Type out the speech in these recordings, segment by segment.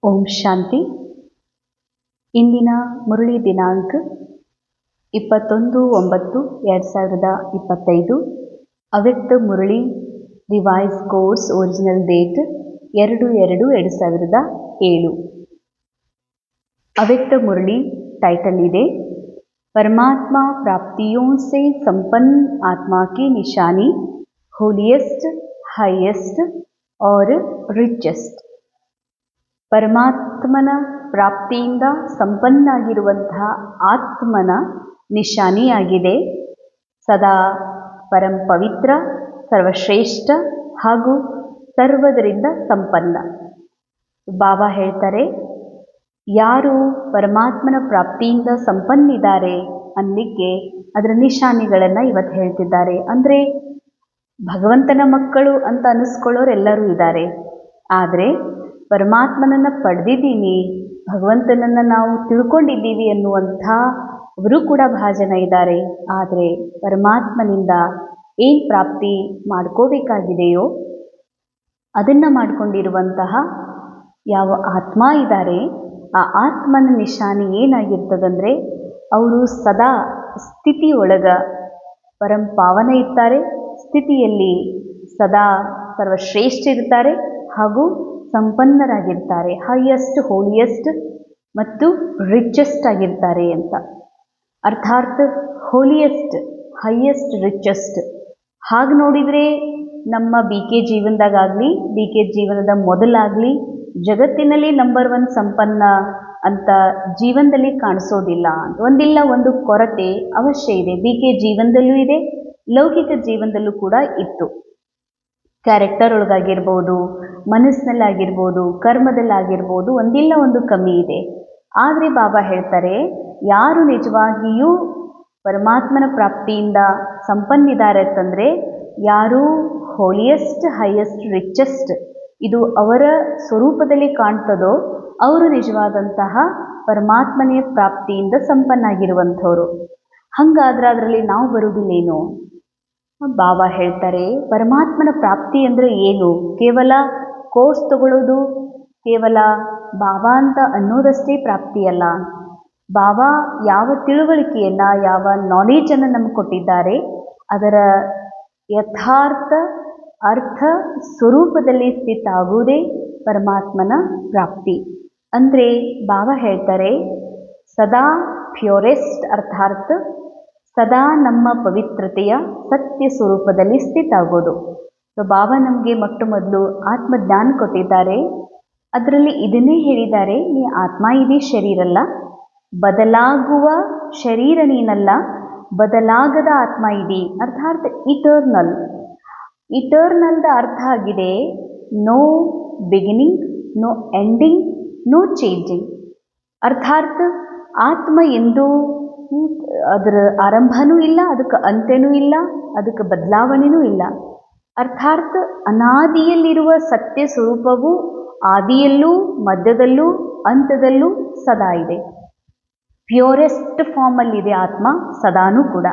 ಓಂ ಶಾಂತಿ. ಇಂದಿನ ಮುರಳಿ ದಿನಾಂಕ 21/9/2025. ಅವ್ಯಕ್ತ Murali revise course original date 2/2/2007. ಅವ್ಯಕ್ತ ಮುರಳಿ ಟೈಟಲ್ ಇದೆ परमात्मा प्राप्तियों से संपन्न आत्मा की निशानी होलिएस्ट, हाईएस्ट और रिचेस्ट. ಪರಮಾತ್ಮನ ಪ್ರಾಪ್ತಿಯಿಂದ ಸಂಪನ್ನಾಗಿರುವಂತಹ ಆತ್ಮನ ನಿಶಾನಿಯಾಗಿದೆ. ಸದಾ ಪರಂ ಪವಿತ್ರ, ಸರ್ವಶ್ರೇಷ್ಠ ಹಾಗೂ ಸರ್ವದರಿಂದ ಸಂಪನ್ನ. ಬಾಬಾ ಹೇಳ್ತಾರೆ, ಯಾರು ಪರಮಾತ್ಮನ ಪ್ರಾಪ್ತಿಯಿಂದ ಸಂಪನ್ನಿದ್ದಾರೆ ಅನ್ನಲಿಕ್ಕೆ ಅದರ ನಿಶಾನಿಗಳನ್ನು ಇವತ್ತು ಹೇಳ್ತಿದ್ದಾರೆ. ಅಂದರೆ ಭಗವಂತನ ಮಕ್ಕಳು ಅಂತ ಅನ್ನಿಸ್ಕೊಳ್ಳೋರೆಲ್ಲರೂ ಇದ್ದಾರೆ. ಆದರೆ ಪರಮಾತ್ಮನನ್ನು ಪಡೆದಿದ್ದೀನಿ, ಭಗವಂತನನ್ನು ನಾವು ತಿಳ್ಕೊಂಡಿದ್ದೀವಿ ಅನ್ನುವಂಥ ಅವರು ಕೂಡ ಬಹಳ ಜನ ಇದ್ದಾರೆ. ಆದರೆ ಪರಮಾತ್ಮನಿಂದ ಏನು ಪ್ರಾಪ್ತಿ ಮಾಡ್ಕೋಬೇಕಾಗಿದೆಯೋ ಅದನ್ನು ಮಾಡಿಕೊಂಡಿರುವಂತಹ ಯಾವ ಆತ್ಮ ಇದ್ದಾರೆ, ಆ ಆತ್ಮನ ನಿಶಾನಿ ಏನಾಗಿರ್ತದಂದರೆ ಅವರು ಸದಾ ಸ್ಥಿತಿಯೊಳಗ ಪರಂ ಪಾವನ ಇರ್ತಾರೆ, ಸ್ಥಿತಿಯಲ್ಲಿ ಸದಾ ಸರ್ವಶ್ರೇಷ್ಠ ಇರ್ತಾರೆ ಹಾಗೂ ಸಂಪನ್ನರಾಗಿರ್ತಾರೆ. ಹೈಯೆಸ್ಟ್, ಹೋಲಿಯೆಸ್ಟ್ ಮತ್ತು ರಿಚೆಸ್ಟ್ ಆಗಿರ್ತಾರೆ ಅಂತ. ಅರ್ಥಾತ್ ಹೋಲಿಯೆಸ್ಟ್, ಹೈಯೆಸ್ಟ್, ರಿಚೆಸ್ಟ್. ಹಾಗೆ ನೋಡಿದರೆ ನಮ್ಮ BK ಜೀವನದಾಗಲಿ, BK ಜೀವನದ ಮೊದಲಾಗಲಿ ಜಗತ್ತಿನಲ್ಲಿ ನಂಬರ್ 1 ಸಂಪನ್ನ ಅಂತ ಜೀವನದಲ್ಲಿ ಕಾಣಿಸೋದಿಲ್ಲ. ಒಂದಿಲ್ಲ ಒಂದು ಕೊರತೆ ಅವಶ್ಯ ಇದೆ. BK ಜೀವನದಲ್ಲೂ ಇದೆ, ಲೌಕಿಕ ಜೀವನದಲ್ಲೂ ಕೂಡ ಇತ್ತು. ಕ್ಯಾರೆಕ್ಟರ್ ಒಳಗಾಗಿರ್ಬೋದು, ಮನಸ್ಸಿನಲ್ಲಾಗಿರ್ಬೋದು, ಕರ್ಮದಲ್ಲಾಗಿರ್ಬೋದು, ಒಂದಿಲ್ಲ ಒಂದು ಕಮ್ಮಿ ಇದೆ. ಆದರೆ ಬಾಬಾ ಹೇಳ್ತಾರೆ, ಯಾರು ನಿಜವಾಗಿಯೂ ಪರಮಾತ್ಮನ ಪ್ರಾಪ್ತಿಯಿಂದ ಸಂಪನ್ನಿದ್ದಾರೆ ಅಂತಂದರೆ, ಯಾರು ಹೋಲಿಯೆಸ್ಟ್, ಹೈಯೆಸ್ಟ್, ರಿಚೆಸ್ಟ್ ಇದು ಅವರ ಸ್ವರೂಪದಲ್ಲಿ ಕಾಣ್ತದೋ ಅವರು ನಿಜವಾದಂತಹ ಪರಮಾತ್ಮನ ಪ್ರಾಪ್ತಿಯಿಂದ ಸಂಪನ್ನಾಗಿರುವಂಥವ್ರು. ಹಾಗಾದ್ರೆ ಅದರಲ್ಲಿ ನಾವು ಬರುವುದಿಲ್ಲೇನು? ಬಾಬಾ ಹೇಳ್ತಾರೆ, ಪರಮಾತ್ಮನ ಪ್ರಾಪ್ತಿ ಅಂದರೆ ಏನು? ಕೇವಲ ಕೋರ್ಸ್ ತಗೊಳ್ಳೋದು, ಕೇವಲ ಬಾಬಾ ಅಂತ ಅನ್ನೋದಷ್ಟೇ ಪ್ರಾಪ್ತಿಯಲ್ಲ. ಬಾಬಾ ಯಾವ ತಿಳುವಳಿಕೆಯನ್ನು, ಯಾವ ನಾಲೆಜನ್ನು ನಮಗೆ ಕೊಟ್ಟಿದ್ದಾರೆ ಅದರ ಯಥಾರ್ಥ ಅರ್ಥ ಸ್ವರೂಪದಲ್ಲಿ ಸ್ಥಿತ ಆಗುವುದೇ ಪರಮಾತ್ಮನ ಪ್ರಾಪ್ತಿ. ಅಂದರೆ ಬಾಬಾ ಹೇಳ್ತಾರೆ, ಸದಾ ಪ್ಯೂರೆಸ್ಟ್ ಅರ್ಥಾತ್ ಸದಾ ನಮ್ಮ ಪವಿತ್ರತೆಯ ಸತ್ಯ ಸ್ವರೂಪದಲ್ಲಿ ಸ್ಥಿತ ಆಗೋದು. ಸೊ ಬಾಬಾ ನಮಗೆ ಮೊಟ್ಟ ಮೊದಲು ಆತ್ಮಜ್ಞಾನ ಕೊಟ್ಟಿದ್ದಾರೆ. ಅದರಲ್ಲಿ ಇದನ್ನೇ ಹೇಳಿದ್ದಾರೆ, ನೀ ಆತ್ಮ ಇದೀ, ಶರೀರಲ್ಲ. ಬದಲಾಗುವ ಶರೀರ ನೀನಲ್ಲ, ಬದಲಾಗದ ಆತ್ಮ ಇದೀ. ಅರ್ಥಾತ್ ಇಟರ್ನಲ್. ಇಟರ್ನಲ್ದ ಅರ್ಥ ಆಗಿದೆ no beginning, no ending, no changing. ಅರ್ಥಾತ್ ಆತ್ಮ ಎಂದೂ ಅದರ ಆರಂಭನೂ ಇಲ್ಲ, ಅದಕ್ಕೆ ಅಂತ್ಯನೂ ಇಲ್ಲ, ಅದಕ್ಕೆ ಬದಲಾವಣೆಯೂ ಇಲ್ಲ. ಅರ್ಥಾತ್ ಅನಾದಿಯಲ್ಲಿರುವ ಸತ್ಯ ಸ್ವರೂಪವು ಆದಿಯಲ್ಲೂ, ಮಧ್ಯದಲ್ಲೂ, ಅಂತ್ಯದಲ್ಲೂ ಸದಾ ಇದೆ. ಪ್ಯೂರೆಸ್ಟ್ ಫಾರ್ಮಲ್ಲಿದೆ ಆತ್ಮ ಸದಾನೂ ಕೂಡ.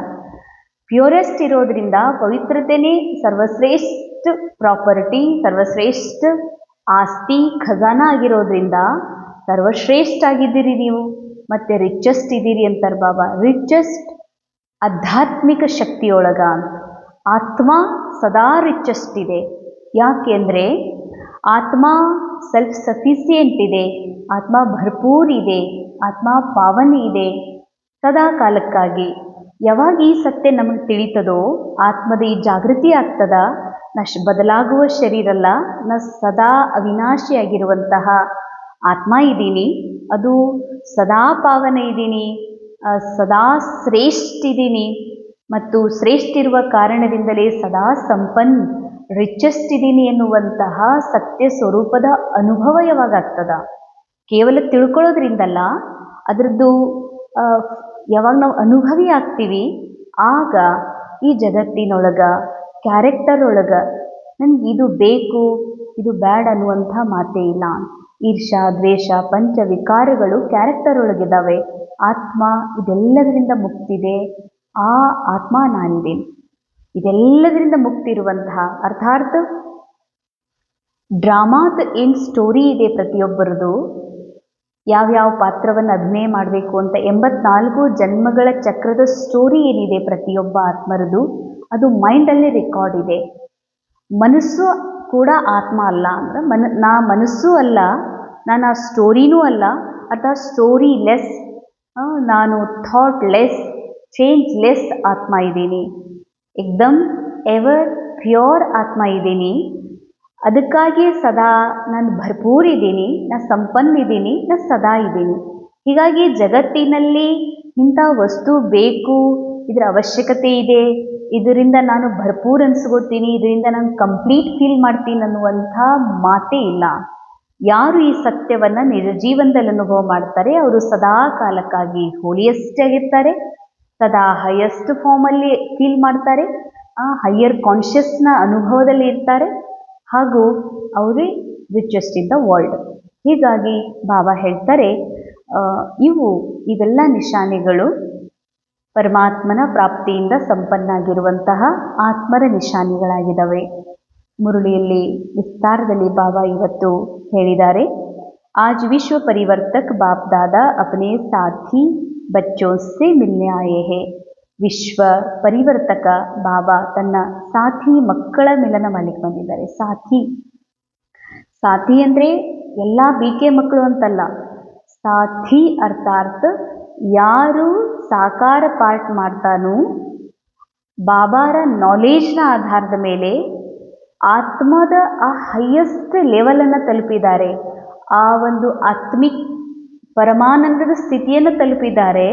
ಪ್ಯೂರೆಸ್ಟ್ ಇರೋದ್ರಿಂದ ಪವಿತ್ರತೆಯೇ ಸರ್ವಶ್ರೇಷ್ಠ ಪ್ರಾಪರ್ಟಿ, ಸರ್ವಶ್ರೇಷ್ಠ ಆಸ್ತಿ, ಖಜಾನ ಆಗಿರೋದ್ರಿಂದ ಸರ್ವಶ್ರೇಷ್ಠ ಆಗಿದ್ದೀರಿ ನೀವು. ಮತ್ತು ರಿಚೆಸ್ಟ್ ಇದ್ದೀರಿ ಅಂತಾರೆ ಬಾಬಾ. ರಿಚೆಸ್ಟ್ ಆಧ್ಯಾತ್ಮಿಕ ಶಕ್ತಿಯೊಳಗ ಆತ್ಮ ಸದಾ ರಿಚೆಸ್ಟ್ ಇದೆ. ಯಾಕೆ ಅಂದರೆ ಆತ್ಮ ಸೆಲ್ಫ್ ಸಫಿಸಿಯೆಂಟ್ ಇದೆ, ಆತ್ಮ ಭರ್ಪೂರ್ ಇದೆ, ಆತ್ಮ ಪಾವನ ಇದೆ ಸದಾ ಕಾಲಕ್ಕಾಗಿ. ಯಾವಾಗ ಈ ಸತ್ಯ ನಮಗೆ ತಿಳಿತದೋ, ಆತ್ಮದ ಈ ಜಾಗೃತಿ ಆಗ್ತದ, ಬದಲಾಗುವ ಶರೀರಲ್ಲ, ನಾ ಸದಾ ಅವಿನಾಶಿಯಾಗಿರುವಂತಹ ಆತ್ಮ ಇದ್ದೀನಿ, ಅದು ಸದಾ ಪಾವನ ಇದ್ದೀನಿ, ಸದಾ ಶ್ರೇಷ್ಠ ಇದ್ದೀನಿ ಮತ್ತು ಶ್ರೇಷ್ಠ ಇರುವ ಕಾರಣದಿಂದಲೇ ಸದಾ ಸಂಪನ್ನ, ರಿಚೆಸ್ಟ್ ಇದ್ದೀನಿ ಎನ್ನುವಂತಹ ಸತ್ಯ ಸ್ವರೂಪದ ಅನುಭವ ಯಾವಾಗ ಆಗ್ತದ? ಕೇವಲ ತಿಳ್ಕೊಳ್ಳೋದ್ರಿಂದಲ್ಲ, ಅದರದ್ದು ಯಾವಾಗ ನಾವು ಅನುಭವಿ ಆಗ್ತೀವಿ ಆಗ ಈ ಜಗತ್ತಿನೊಳಗ ಕ್ಯಾರೆಕ್ಟರ್ ಒಳಗೆ ನನಗೆ ಇದು ಬೇಕು, ಇದು ಬ್ಯಾಡ್ ಅನ್ನುವಂಥ ಮಾತೇ ಇಲ್ಲ. ಈರ್ಷಾ, ದ್ವೇಷ, ಪಂಚವಿಕಾರಗಳು ಕ್ಯಾರೆಕ್ಟರ್ ಒಳಗಿದ್ದಾವೆ. ಆತ್ಮ ಇದೆಲ್ಲದರಿಂದ ಮುಕ್ತಿದೆ. ಆ ಆತ್ಮ ನಾನಿದೆ. ಇದೆಲ್ಲದರಿಂದ ಮುಕ್ತಿ ಇರುವಂತಹ ಅರ್ಥಾತ್ ಡ್ರಾಮಾದ ಏನು ಸ್ಟೋರಿ ಇದೆ ಪ್ರತಿಯೊಬ್ಬರದು, ಯಾವ್ಯಾವ ಪಾತ್ರವನ್ನು ಅಭಿನಯ ಮಾಡಬೇಕು ಅಂತ 84 ಜನ್ಮಗಳ ಚಕ್ರದ ಸ್ಟೋರಿ ಏನಿದೆ ಪ್ರತಿಯೊಬ್ಬ ಆತ್ಮರದು, ಅದು ಮೈಂಡಲ್ಲಿ ರೆಕಾರ್ಡ್ ಇದೆ. ಮನಸ್ಸು ಕೂಡ ಆತ್ಮ ಅಲ್ಲ ಅಂದ್ರೆ ನಾ ಮನಸ್ಸು ಅಲ್ಲ, ನಾನು ಆ ಸ್ಟೋರಿನೂ ಅಲ್ಲ, ಅಥವಾ ಸ್ಟೋರಿ ಲೆಸ್, ನಾನು ಥಾಟ್ ಲೆಸ್, ಚೇಂಜ್ ಲೆಸ್ ಆತ್ಮ ಇದ್ದೀನಿ. ಏಕ್ದಮ್ ಎವರ್ ಪ್ಯೂರ್ ಆತ್ಮ ಇದ್ದೀನಿ. ಅದಕ್ಕಾಗಿ ಸದಾ ನಾನು ಭರ್ಪೂರ್ ಇದ್ದೀನಿ, ನಾ ಸಂಪನ್ನ ಇದ್ದೀನಿ, ನಾ ಸದಾ ಇದ್ದೀನಿ. ಹೀಗಾಗಿ ಜಗತ್ತಿನಲ್ಲಿ ಇಂಥ ವಸ್ತು ಬೇಕು, ಇದರ ಅವಶ್ಯಕತೆ ಇದೆ, ಇದರಿಂದ ನಾನು ಭರ್ಪೂರ್ ಅನ್ಸ್ಕೋತೀನಿ, ಇದರಿಂದ ನಾನು ಕಂಪ್ಲೀಟ್ ಫೀಲ್ ಮಾಡ್ತೀನಿ ಅನ್ನುವಂಥ ಮಾತೇ ಇಲ್ಲ. ಯಾರು ಈ ಸತ್ಯವನ್ನು ನಿಜ ಜೀವನದಲ್ಲಿ ಅನುಭವ ಮಾಡ್ತಾರೆ ಅವರು ಸದಾ ಕಾಲಕ್ಕಾಗಿ ಹೋಲಿಯೆಸ್ಟ್ ಆಗಿರ್ತಾರೆ, ಸದಾ ಹೈಯೆಸ್ಟ್ ಫಾರ್ಮಲ್ಲಿ ಫೀಲ್ ಮಾಡ್ತಾರೆ, ಹೈಯರ್ ಕಾನ್ಷಿಯಸ್ನ ಅನುಭವದಲ್ಲಿ ಇರ್ತಾರೆ, ಹಾಗೂ ಅವರೇ ರಿಚೆಸ್ಟ್ ಇನ್ ದ ವರ್ಲ್ಡ್. ಹೀಗಾಗಿ ಬಾಬಾ ಹೇಳ್ತಾರೆ, ಇವೆಲ್ಲ ನಿಶಾನೆಗಳು ಪರಮಾತ್ಮನ ಪ್ರಾಪ್ತಿಯಿಂದ ಸಂಪನ್ನಾಗಿರುವಂತಹ ಆತ್ಮರ ನಿಶಾನೆಗಳಾಗಿದ್ದಾವೆ. ಮುರುಳಿಯಲ್ಲಿ ವಿಸ್ತಾರದಲ್ಲಿ ಬಾಬಾ ಇವತ್ತು ಹೇಳಿದ್ದಾರೆ, ಆಜ್ ವಿಶ್ವ ಪರಿವರ್ತಕ್ ಬಾಪ್ ದಾದಾ ಅಪನೆ ಸಾಥಿ ಬಚ್ಚೋ ಸೆ ಮಿಲ್ನೆ ಆಯೆ ಹೇ. ವಿಶ್ವ ಪರಿವರ್ತಕ ಬಾಬಾ ತನ್ನ ಸಾಥಿ ಮಕ್ಕಳ ಮಿಲನ ಮಾಡಲಿಕ್ಕೆ ಬಂದಿದ್ದಾರೆ. ಸಾಥಿ ಅಂದರೆ ಎಲ್ಲ BK ಮಕ್ಕಳು ಅಂತಲ್ಲ. ಸಾಥಿ ಅರ್ಥಾತ್ ಯಾರು ಸಾಕಾರ ಪಾಠ ಮಾಡ್ತಾನೋ, ಬಾಬಾರ ನಾಲೇಜ್ನ ಆಧಾರದ ಮೇಲೆ ಆತ್ಮದ ಆ ಹೈಯೆಸ್ಟ್ ಲೆವೆಲನ್ನು ತಲುಪಿದ್ದಾರೆ, ಆ ಒಂದು ಆತ್ಮಿಕ್ ಪರಮಾನಂದದ ಸ್ಥಿತಿಯನ್ನು ತಲುಪಿದ್ದಾರೆ,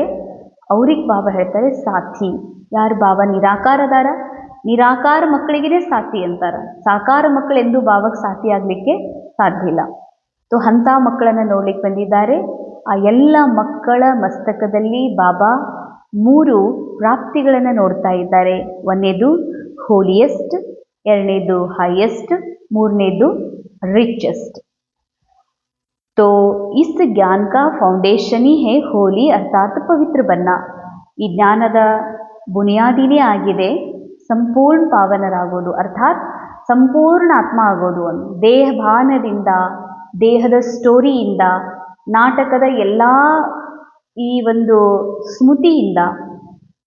ಅವ್ರಿಗೆ ಬಾಬಾ ಹೇಳ್ತಾರೆ ಸಾಥಿ. ಯಾರು ಬಾಬಾ ನಿರಾಕಾರದಾರ, ನಿರಾಕಾರ ಮಕ್ಕಳಿಗೆ ಸಾಥಿ ಅಂತಾರೆ. ಸಾಕಾರ ಮಕ್ಕಳು ಎಂದೂ ಬಾಬಾಗೆ ಸಾಥಿ ಆಗಲಿಕ್ಕೆ ಸಾಧ್ಯ ಇಲ್ಲ. ಅಂಥ ಮಕ್ಕಳನ್ನು ನೋಡ್ಲಿಕ್ಕೆ ಬಂದಿದ್ದಾರೆ. ಆ ಎಲ್ಲ ಮಕ್ಕಳ ಮಸ್ತಕದಲ್ಲಿ ಬಾಬಾ 3 ಪ್ರಾಪ್ತಿಗಳನ್ನು ನೋಡ್ತಾ ಇದ್ದಾರೆ. ಒಂದನೇದು ಹೋಲಿಯೆಸ್ಟ್, ಎರಡನೇದು ಹೈಯೆಸ್ಟ್, ಮೂರನೇದು ರಿಚೆಸ್ಟ್. तो इस ज्ञान का ಫೌಂಡೇಶನ್ ही है ಹೋಲಿ ಅರ್ಥಾತ್ ಪವಿತ್ರ ಬನ್ನ. ಈ ಜ್ಞಾನದ ಬುನಿಯಾದಿನೇ ಆಗಿದೆ ಸಂಪೂರ್ಣ ಪಾವನರಾಗೋದು, ಅರ್ಥಾತ್ ಸಂಪೂರ್ಣ ಆತ್ಮ ಆಗೋದು. ದೇಹಭಾನದಿಂದ, ದೇಹದ ಸ್ಟೋರಿಯಿಂದ, ನಾಟಕದ ಎಲ್ಲ ಈ ಒಂದು ಸ್ಮೃತಿಯಿಂದ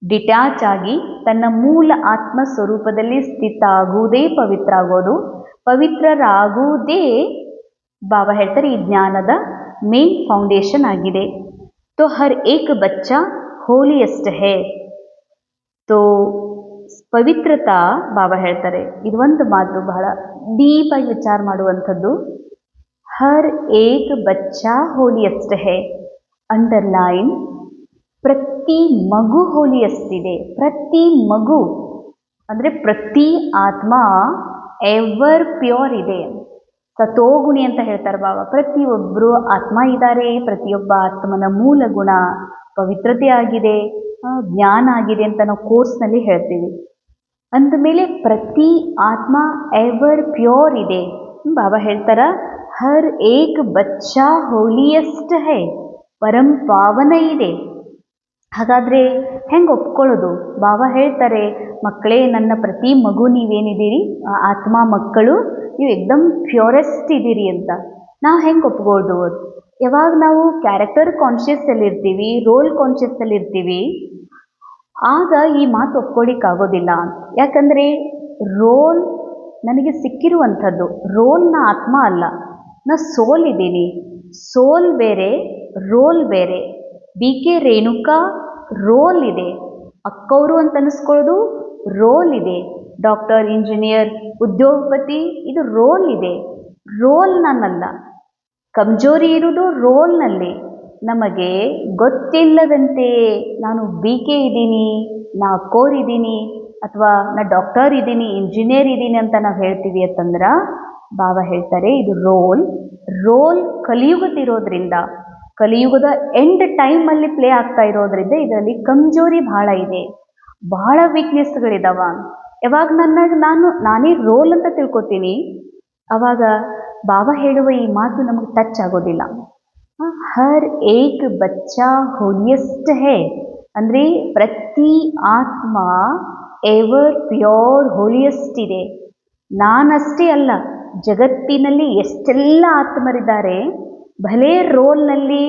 ಡಿಟ್ಯಾಚ್ ಆಗಿ ತನ್ನ ಮೂಲ ಆತ್ಮ ಸ್ವರೂಪದಲ್ಲಿ ಸ್ಥಿತ ಆಗುವುದೇ ಪವಿತ್ರ ಆಗೋದು. ಪವಿತ್ರರಾಗುವುದೇ ಬಾಬಾ ಹೇಳ್ತಾರೆ ಈ ಜ್ಞಾನದ ಮೇನ್ ಫೌಂಡೇಶನ್ ಆಗಿದೆ. तो हर एक बच्चा ಹೋಲಿಯೆಸ್ಟ್ ಹೇ. तो ಪವಿತ್ರತಾ ಬಾಬಾ ಹೇಳ್ತಾರೆ, ಇದು ಒಂದು ಮಾತು ಬಹಳ ಡೀಪಾಗಿ ವಿಚಾರ ಮಾಡುವಂಥದ್ದು. ಹರ್ ಏಕ್ ಬಚ್ಚಾ ಹೋಲಿಯೆಸ್ಟ್ ಹೇ. ಅಂಡರ್ಲೈನ್, ಪ್ರತಿ ಮಗು ಹೋಲಿಯೆಸ್ಟ್ ಇದೆ. ಪ್ರತಿ ಮಗು ಅಂದರೆ ಪ್ರತಿ ಆತ್ಮ ಎವರ್ ಪ್ಯೂರ್ ಇದೆ. ಸತೋಗುಣಿ ಅಂತ ಹೇಳ್ತಾರೆ ಬಾಬಾ. ಪ್ರತಿಯೊಬ್ಬರು ಆತ್ಮ ಇದ್ದಾರೆ. ಪ್ರತಿಯೊಬ್ಬ ಆತ್ಮನ ಮೂಲ ಗುಣ ಪವಿತ್ರತೆ ಆಗಿದೆ, ಜ್ಞಾನ ಆಗಿದೆ ಅಂತ ನಾವು ಕೋರ್ಸ್ನಲ್ಲಿ ಹೇಳ್ತೀವಿ. ಅಂದಮೇಲೆ ಪ್ರತಿ ಆತ್ಮ ಎವರ್ ಪ್ಯೂರ್ ಇದೆ. ಬಾಬಾ ಹೇಳ್ತಾರ, ಹರ್ ಏಕ್ ಬಚ್ಚಾ ಹೋಲಿಯೆಸ್ಟ್ ಹೇ, ಪರಂ ಪಾವನ ಇದೆ. ಹಾಗಾದರೆ ಹೆಂಗೆ ಒಪ್ಕೊಳ್ಳೋದು? ಬಾಬಾ ಹೇಳ್ತಾರೆ, ಮಕ್ಕಳೇ, ನನ್ನ ಪ್ರತಿ ಮಗು ನೀವೇನಿದ್ದೀರಿ ಆತ್ಮ ಮಕ್ಕಳು, ನೀವು ಎಕ್ದಮ್ ಪ್ಯೂರೆಸ್ಟ್ ಇದ್ದೀರಿ ಅಂತ. ನಾವು ಹೆಂಗೆ ಒಪ್ಬೋದು? ಯಾವಾಗ ನಾವು ಕ್ಯಾರೆಕ್ಟರ್ ಕಾನ್ಷಿಯಸ್ಸಲ್ಲಿರ್ತೀವಿ, ರೋಲ್ ಕಾನ್ಷಿಯಸ್ಸಲ್ಲಿರ್ತೀವಿ, ಆಗ ಈ ಮಾತು ಒಪ್ಕೊಳ್ಳಿಕ್ಕಾಗೋದಿಲ್ಲ. ಯಾಕಂದರೆ ರೋಲ್ ನನಗೆ ಸಿಕ್ಕಿರುವಂಥದ್ದು, ರೋಲ್ನ ಆತ್ಮ ಅಲ್ಲ, ನಾ ಸೋಲ್ ಇದ್ದೀನಿ. ಸೋಲ್ ಬೇರೆ, ರೋಲ್ ಬೇರೆ. BK ರೇಣುಕಾ ರೋಲ್ ಇದೆ, ಅಕ್ಕವರು ಅಂತ ಅನ್ನಿಸ್ಕೊಳ್ಳೋದು ರೋಲ್ ಇದೆ. ಡಾಕ್ಟರ್, ಇಂಜಿನಿಯರ್, ಉದ್ಯೋಗಪತಿ, ಇದು ರೋಲ್ ಇದೆ. ರೋಲ್ ನಾನಲ್ಲ. ಕಮ್ಜೋರಿ ಇರುವುದು ರೋಲ್ನಲ್ಲಿ. ನಮಗೆ ಗೊತ್ತಿಲ್ಲದಂತೆ ನಾನು BK ಇದ್ದೀನಿ, ನಾ ಅಕ್ಕೋರ್ ಇದ್ದೀನಿ, ಅಥವಾ ನಾ ಡಾಕ್ಟರ್ ಇದ್ದೀನಿ, ಇಂಜಿನಿಯರ್ ಇದ್ದೀನಿ ಅಂತ ನಾವು ಹೇಳ್ತೀವಿ ಅಂತಂದ್ರೆ ಬಾಬಾ ಹೇಳ್ತಾರೆ ಇದು ರೋಲ್ ಕಲಿಯುಗದಿರೋದ್ರಿಂದ, ಕಲಿಯುಗದ ಎಂಡ್ ಟೈಮಲ್ಲಿ ಪ್ಲೇ ಆಗ್ತಾ ಇರೋದ್ರಿಂದ ಇದರಲ್ಲಿ ಕಮ್ಜೋರಿ ಭಾಳ ಇದೆ, ಭಾಳ ವೀಕ್ನೆಸ್ಗಳಿದಾವ. ಯಾವಾಗ ನಾನೇ ರೋಲ್ ಅಂತ ತಿಳ್ಕೊತೀನಿ, ಆವಾಗ ಬಾಬಾ ಹೇಳುವ ಈ ಮಾತು ನಮಗೆ ಟಚ್ ಆಗೋದಿಲ್ಲ. ಹರ್ ಏಕ್ ಬಚ್ಚಾ ಹೋಲಿಯೆಸ್ಟ್ ಹೇ ಅಂದರೆ ಪ್ರತಿ ಆತ್ಮ ಎವರ್ ಪ್ಯೂರ್ ಹೋಲಿಯೆಸ್ಟ್ ಇದೆ. ನಾನಷ್ಟೇ ಅಲ್ಲ, ಜಗತ್ತಿನಲ್ಲಿ ಎಷ್ಟೆಲ್ಲ ಆತ್ಮರಿದ್ದಾರೆ, ಭಲೇ ರೋಲ್ನಲ್ಲಿ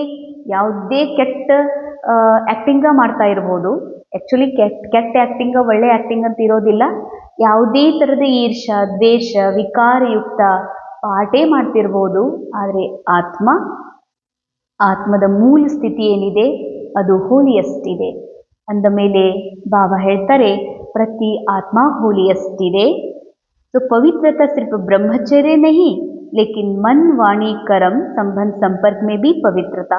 ಯಾವುದೇ ಕೆಟ್ಟ ಆ್ಯಕ್ಟಿಂಗ ಮಾಡ್ತಾ ಇರ್ಬೋದು. ಆ್ಯಕ್ಚುಲಿ ಕೆಟ್ಟ ಆ್ಯಕ್ಟಿಂಗ ಒಳ್ಳೆ ಆ್ಯಕ್ಟಿಂಗ್ ಅಂತ ಇರೋದಿಲ್ಲ. ಯಾವುದೇ ಥರದ ಈರ್ಷ, ದ್ವೇಷ, ವಿಕಾರಯುಕ್ತ ಪಾಠೇ ಮಾಡ್ತಿರ್ಬೋದು. ಆದರೆ ಆತ್ಮದ ಮೂಲ ಸ್ಥಿತಿ ಏನಿದೆ ಅದು ಹೋಲಿಯಸ್ಟ್ ಇದೆ. ಅಂದ ಮೇಲೆ ಬಾಬಾ ಹೇಳ್ತಾರೆ ಪ್ರತಿ ಆತ್ಮ ಹೋಲಿಯಸ್ಟ್ ಇದೆ. तो पवित्रता सिर्फ ब्रह्मचर्य नहीं लेकिन मन वाणी कर्म संबंध संपर्क में भी पवित्रता.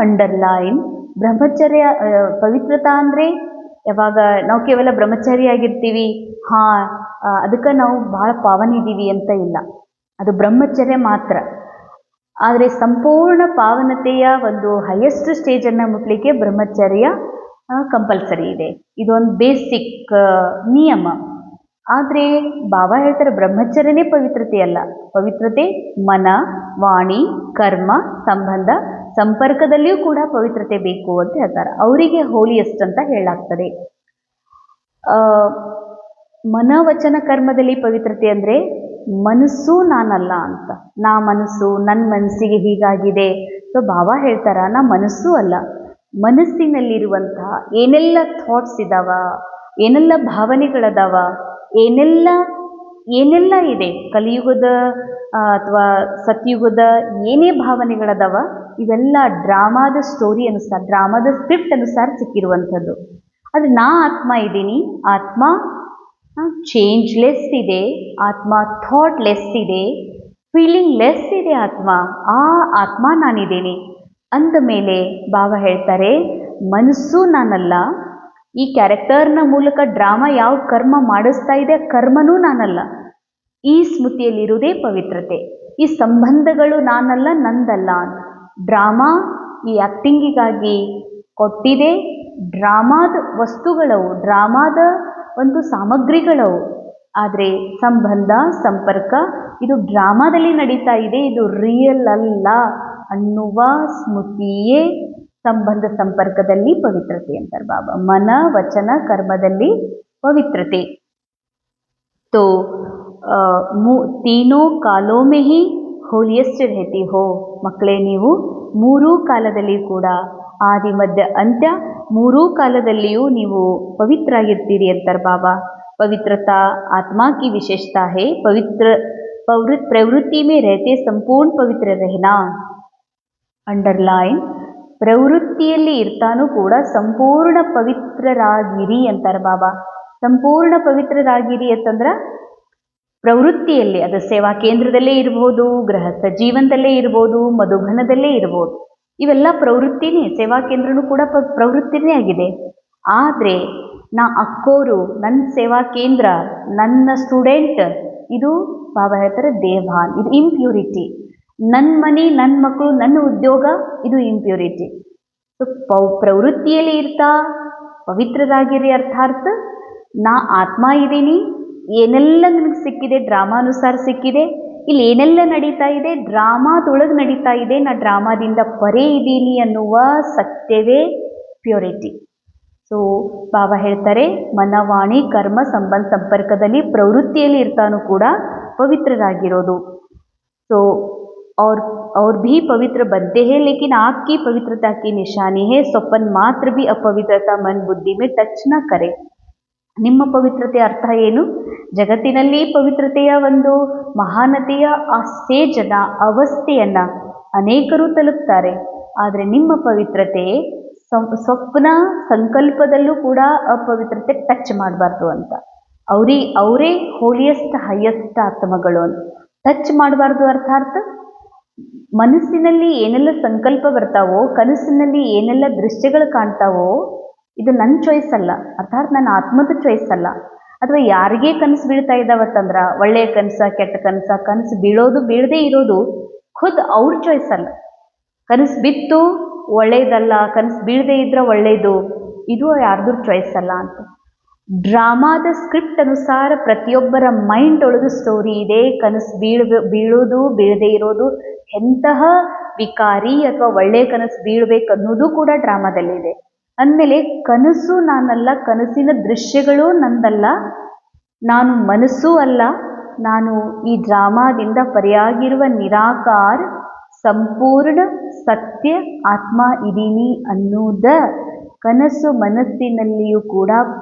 ಅಂಡರ್ಲೈನ್ ಬ್ರಹ್ಮಚರ್ಯ ಪವಿತ್ರತಾ ಅಂದರೆ ಯಾವಾಗ ನಾವು ಕೇವಲ ಬ್ರಹ್ಮಚಾರಿ ಆಗಿರ್ತೀವಿ, ಅದಕ್ಕೆ ನಾವು ಭಾಳ ಪಾವನಿದ್ದೀವಿ ಅಂತ ಇಲ್ಲ. ಅದು ಬ್ರಹ್ಮಚರ್ಯ ಮಾತ್ರ. ಆದರೆ ಸಂಪೂರ್ಣ ಪಾವನತೆಯ ಒಂದು ಹೈಯೆಸ್ಟ್ ಸ್ಟೇಜನ್ನು ಮುಟ್ಲಿಕ್ಕೆ ಬ್ರಹ್ಮಚರ್ಯ ಕಂಪಲ್ಸರಿ ಇದೆ. ಇದೊಂದು ಬೇಸಿಕ್ ನಿಯಮ. ಆದರೆ ಬಾಬಾ ಹೇಳ್ತಾರೆ ಬ್ರಹ್ಮಚರ್ಯನೇ ಪವಿತ್ರತೆ ಅಲ್ಲ. ಪವಿತ್ರತೆ ಮನ, ವಾಣಿ, ಕರ್ಮ, ಸಂಬಂಧ, ಸಂಪರ್ಕದಲ್ಲಿಯೂ ಕೂಡ ಪವಿತ್ರತೆ ಬೇಕು ಅಂತ ಹೇಳ್ತಾರೆ. ಅವರಿಗೆ ಹೋಲಿಯಸ್ಟ್ ಅಂತ ಹೇಳಲಾಗ್ತದೆ. ಮನ, ವಚನ, ಕರ್ಮದಲ್ಲಿ ಪವಿತ್ರತೆ ಅಂದರೆ ಮನಸ್ಸು ನಾನಲ್ಲ ಅಂತ. ನಾ ಮನಸ್ಸು, ನನ್ನ ಮನಸ್ಸಿಗೆ ಹೀಗಾಗಿದೆ. ಸೊ ಬಾಬಾ ಹೇಳ್ತಾರ ನಾ ಮನಸ್ಸು ಅಲ್ಲ. ಮನಸ್ಸಿನಲ್ಲಿರುವಂತಹ ಏನೆಲ್ಲ ಥಾಟ್ಸ್ ಇದ್ದಾವ, ಏನೆಲ್ಲ ಭಾವನೆಗಳದಾವ, ಏನೆಲ್ಲ ಇದೆ, ಕಲಿಯುಗದ ಅಥವಾ ಸತ್ಯುಗದ ಏನೇ ಭಾವನೆಗಳದಾವ, ಇವೆಲ್ಲ ಡ್ರಾಮಾದ ಸ್ಟೋರಿ ಅನುಸಾರ, ಡ್ರಾಮಾದ ಸ್ಕ್ರಿಪ್ಟ್ ಅನುಸಾರ ಸಿಕ್ಕಿರುವಂಥದ್ದು. ಆದರೆ ನಾ ಆತ್ಮ ಇದ್ದೀನಿ. ಆತ್ಮ ಚೇಂಜ್ಲೆಸ್ ಇದೆ, ಆತ್ಮ ಥಾಟ್ಲೆಸ್ ಇದೆ, ಫೀಲಿಂಗ್ ಲೆಸ್ ಇದೆ ಆತ್ಮ. ಆ ಆತ್ಮ ನಾನಿದ್ದೀನಿ ಅಂದ ಮೇಲೆ ಬಾಬಾ ಹೇಳ್ತಾರೆ ಮನಸ್ಸು ನಾನಲ್ಲ. ಈ ಕ್ಯಾರೆಕ್ಟರ್ನ ಮೂಲಕ ಡ್ರಾಮಾ ಯಾವ ಕರ್ಮ ಮಾಡಿಸ್ತಾ ಇದೆ ಕರ್ಮನೂ ನಾನಲ್ಲ. ಈ ಸ್ಮೃತಿಯಲ್ಲಿರುವುದೇ ಪವಿತ್ರತೆ. ಈ ಸಂಬಂಧಗಳು ನಾನಲ್ಲ, ನಂದಲ್ಲ. ಡ್ರಾಮಾ ಈ ಆ್ಯಕ್ಟಿಂಗಿಗಾಗಿ ಕೊಟ್ಟಿದೆ. ಡ್ರಾಮಾದ ವಸ್ತುಗಳವು, ಡ್ರಾಮಾದ ಒಂದು ಸಾಮಗ್ರಿಗಳವು. ಆದರೆ ಸಂಬಂಧ, ಸಂಪರ್ಕ ಇದು ಡ್ರಾಮಾದಲ್ಲಿ ನಡೀತಾ ಇದೆ, ಇದು ರಿಯಲ್ ಅಲ್ಲ ಅನ್ನುವ ಸ್ಮೃತಿಯೇ ಸಂಬಂಧ ಸಂಪರ್ಕದಲ್ಲಿ ಪವಿತ್ರತೆ ಅಂತಾರೆ ಬಾಬಾ. ಮನ, ವಚನ, ಕರ್ಮದಲ್ಲಿ ಪವಿತ್ರತೆ. तो तीनों कालों में ही ಹೋಲಿಯಸ್ಟ್ रहती हो. ಮಕ್ಕಳೇ, ನೀವು ಮೂರೂ ಕಾಲದಲ್ಲಿ ಕೂಡ ಆದಿ ಮಧ್ಯ ಅಂತ್ಯ ಮೂರೂ ಕಾಲದಲ್ಲಿಯೂ ನೀವು ಪವಿತ್ರ ಆಗಿರ್ತೀರಿ ಅಂತಾರೆ ಬಾಬಾ. ಪವಿತ್ರತಾ ಆತ್ಮಾ ಕಿ ವಿಶೇಷತಾ ಹೇ. ಪ್ರವೃತ್ತಿ में रहते संपूर्ण पवित्र रहना. ಅಂಡರ್ಲೈನ್ ಪ್ರವೃತ್ತಿಯಲ್ಲಿ ಇರ್ತಾನೂ ಕೂಡ ಸಂಪೂರ್ಣ ಪವಿತ್ರರಾಗಿರಿ ಅಂತಾರೆ ಬಾಬಾ. ಸಂಪೂರ್ಣ ಪವಿತ್ರರಾಗಿರಿ ಅಂತಂದ್ರೆ ಪ್ರವೃತ್ತಿಯಲ್ಲಿ, ಅದು ಸೇವಾ ಕೇಂದ್ರದಲ್ಲೇ ಇರ್ಬೋದು, ಗೃಹಸ್ಥ ಜೀವನದಲ್ಲೇ ಇರ್ಬೋದು, ಮಧುಬನದಲ್ಲೇ ಇರ್ಬೋದು. ಇವೆಲ್ಲ ಪ್ರವೃತ್ತಿನೇ. ಸೇವಾ ಕೇಂದ್ರನೂ ಕೂಡ ಪ್ರವೃತ್ತಿನೇ ಆಗಿದೆ. ಆದರೆ ನಾ ಅಕ್ಕೋರು, ನನ್ನ ಸೇವಾ ಕೇಂದ್ರ, ನನ್ನ ಸ್ಟೂಡೆಂಟ್, ಇದು ಬಾಬಾ ಹೇಳ್ತಾರೆ ದೇವಾನ್, ಇದು ಇಂಪ್ಯೂರಿಟಿ. ನನ್ನ ಮನೆ, ನನ್ನ ಮಕ್ಕಳು, ನನ್ನ ಉದ್ಯೋಗ, ಇದು ಇಂಪ್ಯೂರಿಟಿ. ಸೊ ಪ್ರವೃತ್ತಿಯಲ್ಲಿ ಇರ್ತಾ ಪವಿತ್ರರಾಗಿರಿ. ಅರ್ಥಾತ್ ನಾ ಆತ್ಮ ಇದ್ದೀನಿ. ಏನೆಲ್ಲ ನನಗೆ ಸಿಕ್ಕಿದೆ ಡ್ರಾಮಾನುಸಾರ ಸಿಕ್ಕಿದೆ. ಇಲ್ಲಿ ಏನೆಲ್ಲ ನಡೀತಾ ಇದೆ ಡ್ರಾಮಾದೊಳಗೆ ನಡೀತಾ ಇದೆ. ನಾ ಡ್ರಾಮಾದಿಂದ ಪರೇ ಇದ್ದೀನಿ ಅನ್ನುವ ಸತ್ಯವೇ ಪ್ಯೂರಿಟಿ. ಸೊ ಬಾಬಾ ಹೇಳ್ತಾರೆ ಮನವಾಣಿ ಕರ್ಮ ಸಂಬಂಧ ಸಂಪರ್ಕದಲ್ಲಿ ಪ್ರವೃತ್ತಿಯಲ್ಲಿ ಇರ್ತಾನೂ ಕೂಡ ಪವಿತ್ರರಾಗಿರೋದು. ಸೊ और भी पवित्र बनते हैं लेकिन आपकी पवित्रता की निशानी है स्वप्न मात्र भी अपवित्रता मन बुद्धि में टच न करे. ನಿಮ್ಮ ಪವಿತ್ರತೆ ಅರ್ಥ ಏನು? ಜಗತ್ತಿನಲ್ಲಿ ಪವಿತ್ರತೆಯ ಒಂದು ಮಹಾನತೆಯ ಆ ಸ್ಟೇಜನ್ನು, ಅವಸ್ಥೆಯನ್ನು ಅನೇಕರು ತಲುಪ್ತಾರೆ. ಆದರೆ ನಿಮ್ಮ ಪವಿತ್ರತೆ ಸ್ವಪ್ನ ಸಂಕಲ್ಪದಲ್ಲೂ ಕೂಡ ಅಪವಿತ್ರತೆ ಟಚ್ ಮಾಡಬಾರ್ದು ಅಂತ. ಅವರೇ ಹೋಲಿಯಸ್ಟ್ ಹೈಯೆಸ್ಟ್ ಆತ್ಮಗಳು ಅಂತ. ಟಚ್ ಮಾಡಬಾರ್ದು ಅರ್ಥಾತ್ ಮನಸ್ಸಿನಲ್ಲಿ ಏನೆಲ್ಲ ಸಂಕಲ್ಪ ಬರ್ತಾವೋ, ಕನಸಿನಲ್ಲಿ ಏನೆಲ್ಲ ದೃಶ್ಯಗಳು ಕಾಣ್ತಾವೋ, ಇದು ನನ್ನ ಚಾಯ್ಸ್ ಅಲ್ಲ. ಅರ್ಥಾತ್ ನನ್ನ ಆತ್ಮದ ಚಾಯ್ಸ್ ಅಲ್ಲ. ಅಥವಾ ಯಾರಿಗೇ ಕನಸು ಬೀಳ್ತಾ ಇದ್ದಾವತ್ತಂದ್ರೆ ಒಳ್ಳೆಯ ಕನಸ, ಕೆಟ್ಟ ಕನಸ, ಕನಸು ಬೀಳೋದು ಬೀಳದೇ ಇರೋದು ಖುದ್ ಅವ್ರ ಚಾಯ್ಸ್ ಅಲ್ಲ. ಕನಸು ಬಿತ್ತು ಒಳ್ಳೇದಲ್ಲ, ಕನಸು ಬೀಳದೇ ಇದ್ರೆ ಒಳ್ಳೇದು, ಇದು ಯಾರ್ದ್ರ ಚಾಯ್ಸ್ ಅಲ್ಲ ಅಂತ. ಡ್ರಾಮಾದ ಸ್ಕ್ರಿಪ್ಟ್ ಅನುಸಾರ ಪ್ರತಿಯೊಬ್ಬರ ಮೈಂಡ್ ಒಳಗೆ ಸ್ಟೋರಿ ಇದೆ. ಕನಸು ಬೀಳೋದು ಬೀಳದೇ ಇರೋದು, ಎಂತಹ ವಿಕಾರಿ ಅಥವಾ ಒಳ್ಳೆಯ ಕನಸು ಬೀಳಬೇಕು ಅನ್ನೋದು ಕೂಡ ಡ್ರಾಮಾದಲ್ಲಿದೆ. ಅಂದಮೇಲೆ ಕನಸು ನಾನಲ್ಲ, ಕನಸಿನ ದೃಶ್ಯಗಳು ನಂದಲ್ಲ, ನಾನು ಮನಸ್ಸೂ ಅಲ್ಲ, ನಾನು ಈ ಡ್ರಾಮಾದಿಂದ ಪರ್ಯಾಗಿರುವ ನಿರಾಕಾರ ಸಂಪೂರ್ಣ ಸತ್ಯ ಆತ್ಮ ಇದ್ದೀನಿ ಅನ್ನೋದ ಕನಸು ಮನಸ್ಸಿನಲ್ಲಿಯೂ ಕೂಡ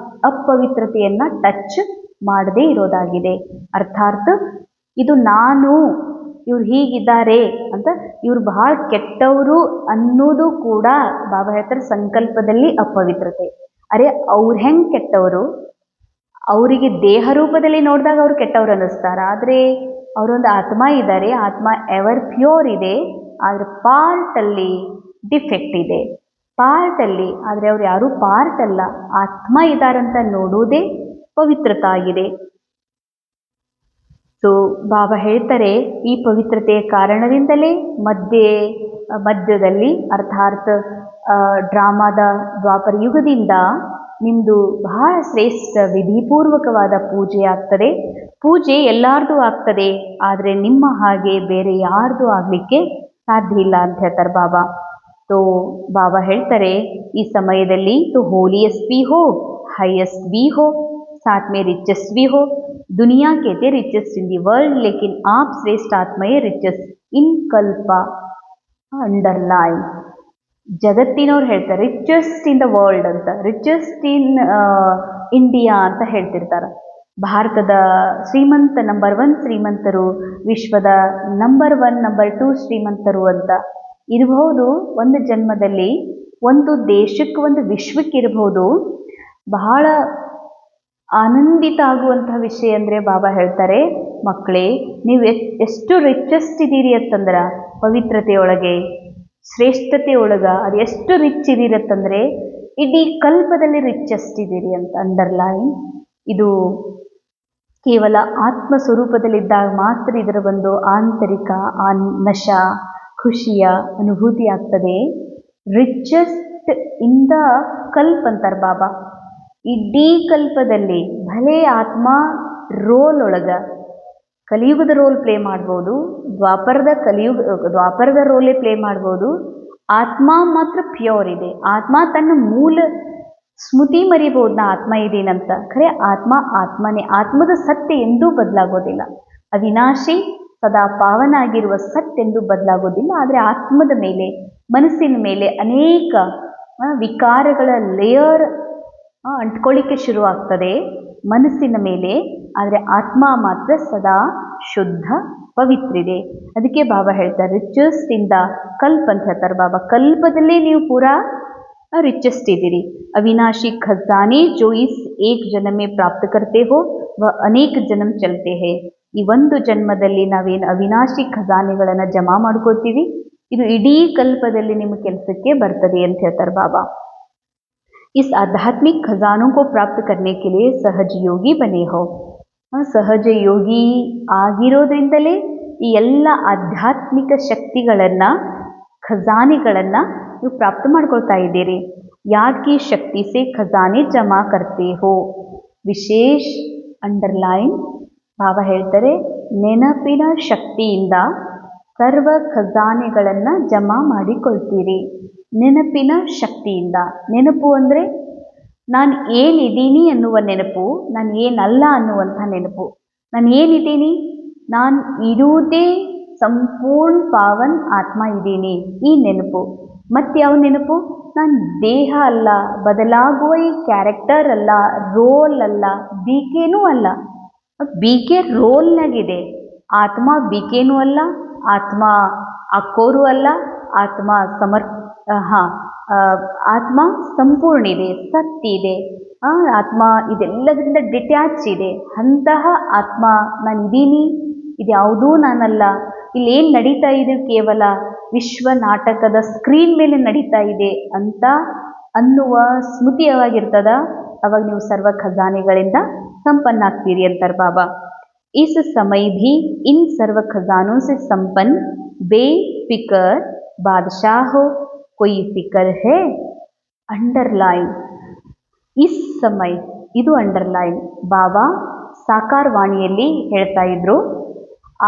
ಅಪವಿತ್ರತೆಯನ್ನು ಟಚ್ ಮಾಡದೇ ಇರೋದಾಗಿದೆ. ಅರ್ಥಾತ್ ಇದು ನಾನು, ಇವ್ರು ಹೀಗಿದ್ದಾರೆ ಅಂತ, ಇವ್ರು ಬಹಳ ಕೆಟ್ಟವರು ಅನ್ನೋದು ಕೂಡ ಬಾಬಾ ಹೇಳ್ತಾರೆ ಸಂಕಲ್ಪದಲ್ಲಿ ಅಪವಿತ್ರತೆ. ಅರೆ ಅವ್ರು ಹೆಂಗೆ ಕೆಟ್ಟವರು? ಅವರಿಗೆ ದೇಹ ರೂಪದಲ್ಲಿ ನೋಡಿದಾಗ ಅವ್ರು ಕೆಟ್ಟವ್ರು ಅನ್ನಿಸ್ತಾರ, ಆದರೆ ಅವರೊಂದು ಆತ್ಮ ಇದ್ದಾರೆ, ಆತ್ಮ ಎವರ್ ಪ್ಯೂರ್ ಇದೆ, ಆದರೆ ಪಾರ್ಟಲ್ಲಿ ಡಿಫೆಕ್ಟ್ ಇದೆ, ಪಾರ್ಟಲ್ಲಿ. ಆದರೆ ಅವ್ರು ಯಾರೂ ಪಾರ್ಟ್ ಅಲ್ಲ, ಆತ್ಮ ಇದ್ದಾರಂತ ನೋಡೋದೇ ಪವಿತ್ರತೆ ಆಗಿದೆ. ಸೊ ಬಾಬಾ ಹೇಳ್ತಾರೆ ಈ ಪವಿತ್ರತೆಯ ಕಾರಣದಿಂದಲೇ ಮಧ್ಯದಲ್ಲಿ ಅರ್ಥಾತ್ ಡ್ರಾಮಾದ ದ್ವಾಪರ ಯುಗದಿಂದ ನಿಮ್ಮದು ಬಹಳ ಶ್ರೇಷ್ಠ ವಿಧಿಪೂರ್ವಕವಾದ ಪೂಜೆ ಆಗ್ತದೆ. ಪೂಜೆ ಎಲ್ಲಾರ್ದು ಆಗ್ತದೆ, ಆದರೆ ನಿಮ್ಮ ಹಾಗೆ ಬೇರೆ ಯಾರ್ದು ಆಗಲಿಕ್ಕೆ ಸಾಧ್ಯ ಇಲ್ಲ ಅಂತ ಹೇಳ್ತಾರೆ ಬಾಬಾ. तो बाबा ಹೇಳ್ತಾರೆ ಈ ಸಮಯದಲ್ಲಿ तो होलीएस्ट भी हो, हाईएस्ट भी हो, साथ में रिचेस्ट भी हो. दुनिया कहते रिचेस्ट इन दी वर्ल्ड, लेकिन आप श्रेष्ठ आत्मये रिचेस्ट इन कल्प अंडरलाइन. ಜಗತ್ತಿನವ್ರು ಹೇಳ್ತಾರೆ ರಿಚೆಸ್ಟ್ ಇನ್ ದ ವರ್ಲ್ಡ್ ಅಂತ, ರಿಚೆಸ್ಟ್ ಇನ್ ಇಂಡಿಯಾ ಅಂತ ಹೇಳ್ತಿರ್ತಾರೆ. ಭಾರತದ ಶ್ರೀಮಂತ ನಂಬರ್ 1 ಶ್ರೀಮಂತರು, ವಿಶ್ವದ ನಂಬರ್ 1 ನಂಬರ್ 2 ಶ್ರೀಮಂತರು ಅಂತ ಇರಬಹುದು. ಒಂದು ಜನ್ಮದಲ್ಲಿ ಒಂದು ದೇಶಕ್ಕೆ ಒಂದು ವಿಶ್ವಕ್ಕೆ ಇರಬಹುದು. ಬಹಳ ಆನಂದಿತ ಆಗುವಂತಹ ವಿಷಯ ಅಂದರೆ ಬಾಬಾ ಹೇಳ್ತಾರೆ ಮಕ್ಕಳೇ ನೀವು ಎಷ್ಟು ರಿಚೆಸ್ಟ್ ಇದ್ದೀರಿ ಅಂತಂದ್ರೆ ಪವಿತ್ರತೆಯೊಳಗೆ ಶ್ರೇಷ್ಠತೆ ಒಳಗೆ ಅದು ಎಷ್ಟು ರಿಚ್ ಇದೀರಿ ಅಂತಂದರೆ ಇಡೀ ಕಲ್ಪದಲ್ಲಿ ರಿಚೆಸ್ಟ್ ಇದ್ದೀರಿ ಅಂತ. ಅಂಡರ್ಲೈನ್. ಇದು ಕೇವಲ ಆತ್ಮ ಸ್ವರೂಪದಲ್ಲಿದ್ದಾಗ ಮಾತ್ರ ಇದರ ಒಂದು ಆಂತರಿಕ ನಶ ಖುಷಿಯ ಅನುಭೂತಿ ಆಗ್ತದೆ. ರಿಚೆಸ್ಟ್ ಇನ್ ದ ಕಲ್ಪ ಅಂತಾರೆ ಬಾಬಾ. ಇಡೀ ಕಲ್ಪದಲ್ಲಿ ಭಲೇ ಆತ್ಮ ರೋಲ್ ಒಳಗೆ ಕಲಿಯುಗದ ರೋಲ್ ಪ್ಲೇ ಮಾಡ್ಬೋದು, ದ್ವಾಪರದ ರೋಲೇ ಪ್ಲೇ ಮಾಡ್ಬೋದು. ಆತ್ಮ ಮಾತ್ರ ಪ್ಯೂರ್ ಇದೆ. ಆತ್ಮ ತನ್ನ ಮೂಲ ಸ್ಮೃತಿ ಮರಿಬೋದು, ನಾ ಆತ್ಮ ಇದ್ದೀನಂತ. ಖರೆ ಆತ್ಮ ಆತ್ಮನೇ. ಆತ್ಮದ ಸತ್ಯ ಎಂದೂ ಬದಲಾಗೋದಿಲ್ಲ. ಅವಿನಾಶಿ ಸದಾ ಪಾವನ ಆಗಿರುವ ಸತ್ಯ ಎಂದೂ ಬದಲಾಗೋದಿಲ್ಲ. ಆದರೆ ಆತ್ಮದ ಮೇಲೆ ಮನಸ್ಸಿನ ಮೇಲೆ ಅನೇಕ ವಿಕಾರಗಳ ಲೇಯರ್ ಅಂಟ್ಕೊಳ್ಳಿಕ್ಕೆ ಶುರುವಾಗ್ತದೆ ಮನಸ್ಸಿನ ಮೇಲೆ. ಆದರೆ ಆತ್ಮ ಮಾತ್ರ ಸದಾ ಶುದ್ಧ ಪವಿತ್ರ ಇದೆ. ಅದಕ್ಕೆ ಬಾಬಾ ಹೇಳ್ತಾರೆ ರಿಚೆಸ್ಟ್ ಇನ್ ದ ಕಲ್ಪ ಅಂತ ಹೇಳ್ತಾರೆ ಬಾಬಾ. ಕಲ್ಪದಲ್ಲೇ ನೀವು ಪೂರಾ ರಿಚೆಸ್ಟ್ ಇದ್ದೀರಿ. ಅವಿನಾಶಿ ಖಜಾನೆ ಜೋ ಇಸ್ ಏಕ್ ಜನ್ಮ ಮೇ ಪ್ರಾಪ್ತ ಕರ್ತೆ ಹೋ ವ ಅನೇಕ ಜನ್ಮ ಚಲ್ತೆ ಹೇ. ಈ ಒಂದು ಜನ್ಮದಲ್ಲಿ ನಾವೇನು ಅವಿನಾಶಿ ಖಜಾನೆಗಳನ್ನು ಜಮಾ ಮಾಡ್ಕೋತೀವಿ, ಇದು ಇಡೀ ಕಲ್ಪದಲ್ಲಿ ನಿಮ್ಮ ಕೆಲಸಕ್ಕೆ ಬರ್ತದೆ ಅಂತ ಹೇಳ್ತಾರೆ ಬಾಬಾ. इस आध्यात्मिक खजानों को प्राप्त करने के लिए सहज योगी बने हो. ಸಹಜ ಯೋಗಿ ಆಗಿರೋದ್ರಿಂದಲೇ ಈ ಎಲ್ಲ ಆಧ್ಯಾತ್ಮಿಕ ಶಕ್ತಿಗಳನ್ನು ಖಜಾನೆಗಳನ್ನು ನೀವು ಪ್ರಾಪ್ತ ಮಾಡ್ಕೊಳ್ತಾ ಇದ್ದೀರಿ. ಯಾದ್ ಕಿ ಶಕ್ತಿ ಸೆ ಖಜಾನೆ ಜಮಾ ಕರ್ತೆ ಹೋ. ವಿಶೇಷ ಅಂಡರ್ಲೈನ್. ಬಾಬಾ ಹೇಳ್ತಾರೆ ನೆನಪಿನ ಶಕ್ತಿಯಿಂದ ಸರ್ವ ಖಜಾನೆಗಳನ್ನು ಜಮಾ ಮಾಡಿಕೊಳ್ತೀರಿ. ನೆನಪಿನ ಶಕ್ತಿಯಿಂದ. ನೆನಪು ಅಂದರೆ ನಾನು ಏನಿದ್ದೀನಿ ಅನ್ನುವ ನೆನಪು, ನಾನು ಏನಲ್ಲ ಅನ್ನುವಂಥ ನೆನಪು. ನಾನು ಏನಿದ್ದೀನಿ, ನಾನು ಇರುವುದೇ ಸಂಪೂರ್ಣ ಪಾವನ್ ಆತ್ಮ ಇದ್ದೀನಿ, ಈ ನೆನಪು. ಮತ್ತು ಯಾವ ನೆನಪು? ನಾನು ದೇಹ ಅಲ್ಲ, ಬದಲಾಗುವ ಈ ಕ್ಯಾರೆಕ್ಟರ್ ಅಲ್ಲ, ರೋಲ್ ಅಲ್ಲ, ಬಿಕೆನೂ ಅಲ್ಲ. ಬಿಕೆ ರೋಲ್ನಾಗಿದೆ. ಆತ್ಮ ಬಿಕೆನೂ ಅಲ್ಲ, ಆತ್ಮ ಅಕ್ಕೋರು ಅಲ್ಲ, ಆತ್ಮ ಆತ್ಮ ಸಂಪೂರ್ಣ ಇದೆ, ಸತ್ಯ ಇದೆ. ಆತ್ಮ ಇದೆಲ್ಲದರಿಂದ ಡಿಟ್ಯಾಚ್ ಇದೆ. ಅಂತಹ ಆತ್ಮ ನಾನಿದ್ದೀನಿ, ಇದ್ಯಾವುದೂ ನಾನಲ್ಲ. ಇಲ್ಲೇನು ನಡೀತಾ ಇದೆ ಕೇವಲ ವಿಶ್ವ ನಾಟಕದ ಸ್ಕ್ರೀನ್ ಮೇಲೆ ನಡೀತಾ ಇದೆ ಅಂತ ಅನ್ನುವ ಸ್ಮೃತಿ ಯಾವಾಗಿರ್ತದ ಅವಾಗ ನೀವು ಸರ್ವ ಖಜಾನೆಗಳಿಂದ ಸಂಪನ್ನ ಆಗ್ತೀರಿ ಅಂತಾರೆ ಬಾಬಾ. इस समय भी इन सर्व खजानों से संपन्न बेफिक्र बादशाह हो. कोई फिक्र है? अंडरलाइन. इस समय, ಇದು ಅಂಡರ್ಲೈನ್. ಬಾಬಾ ಸಾಕಾರ ವಾಣಿಯಲ್ಲಿ ಹೇಳ್ತಾ ಇದ್ರು,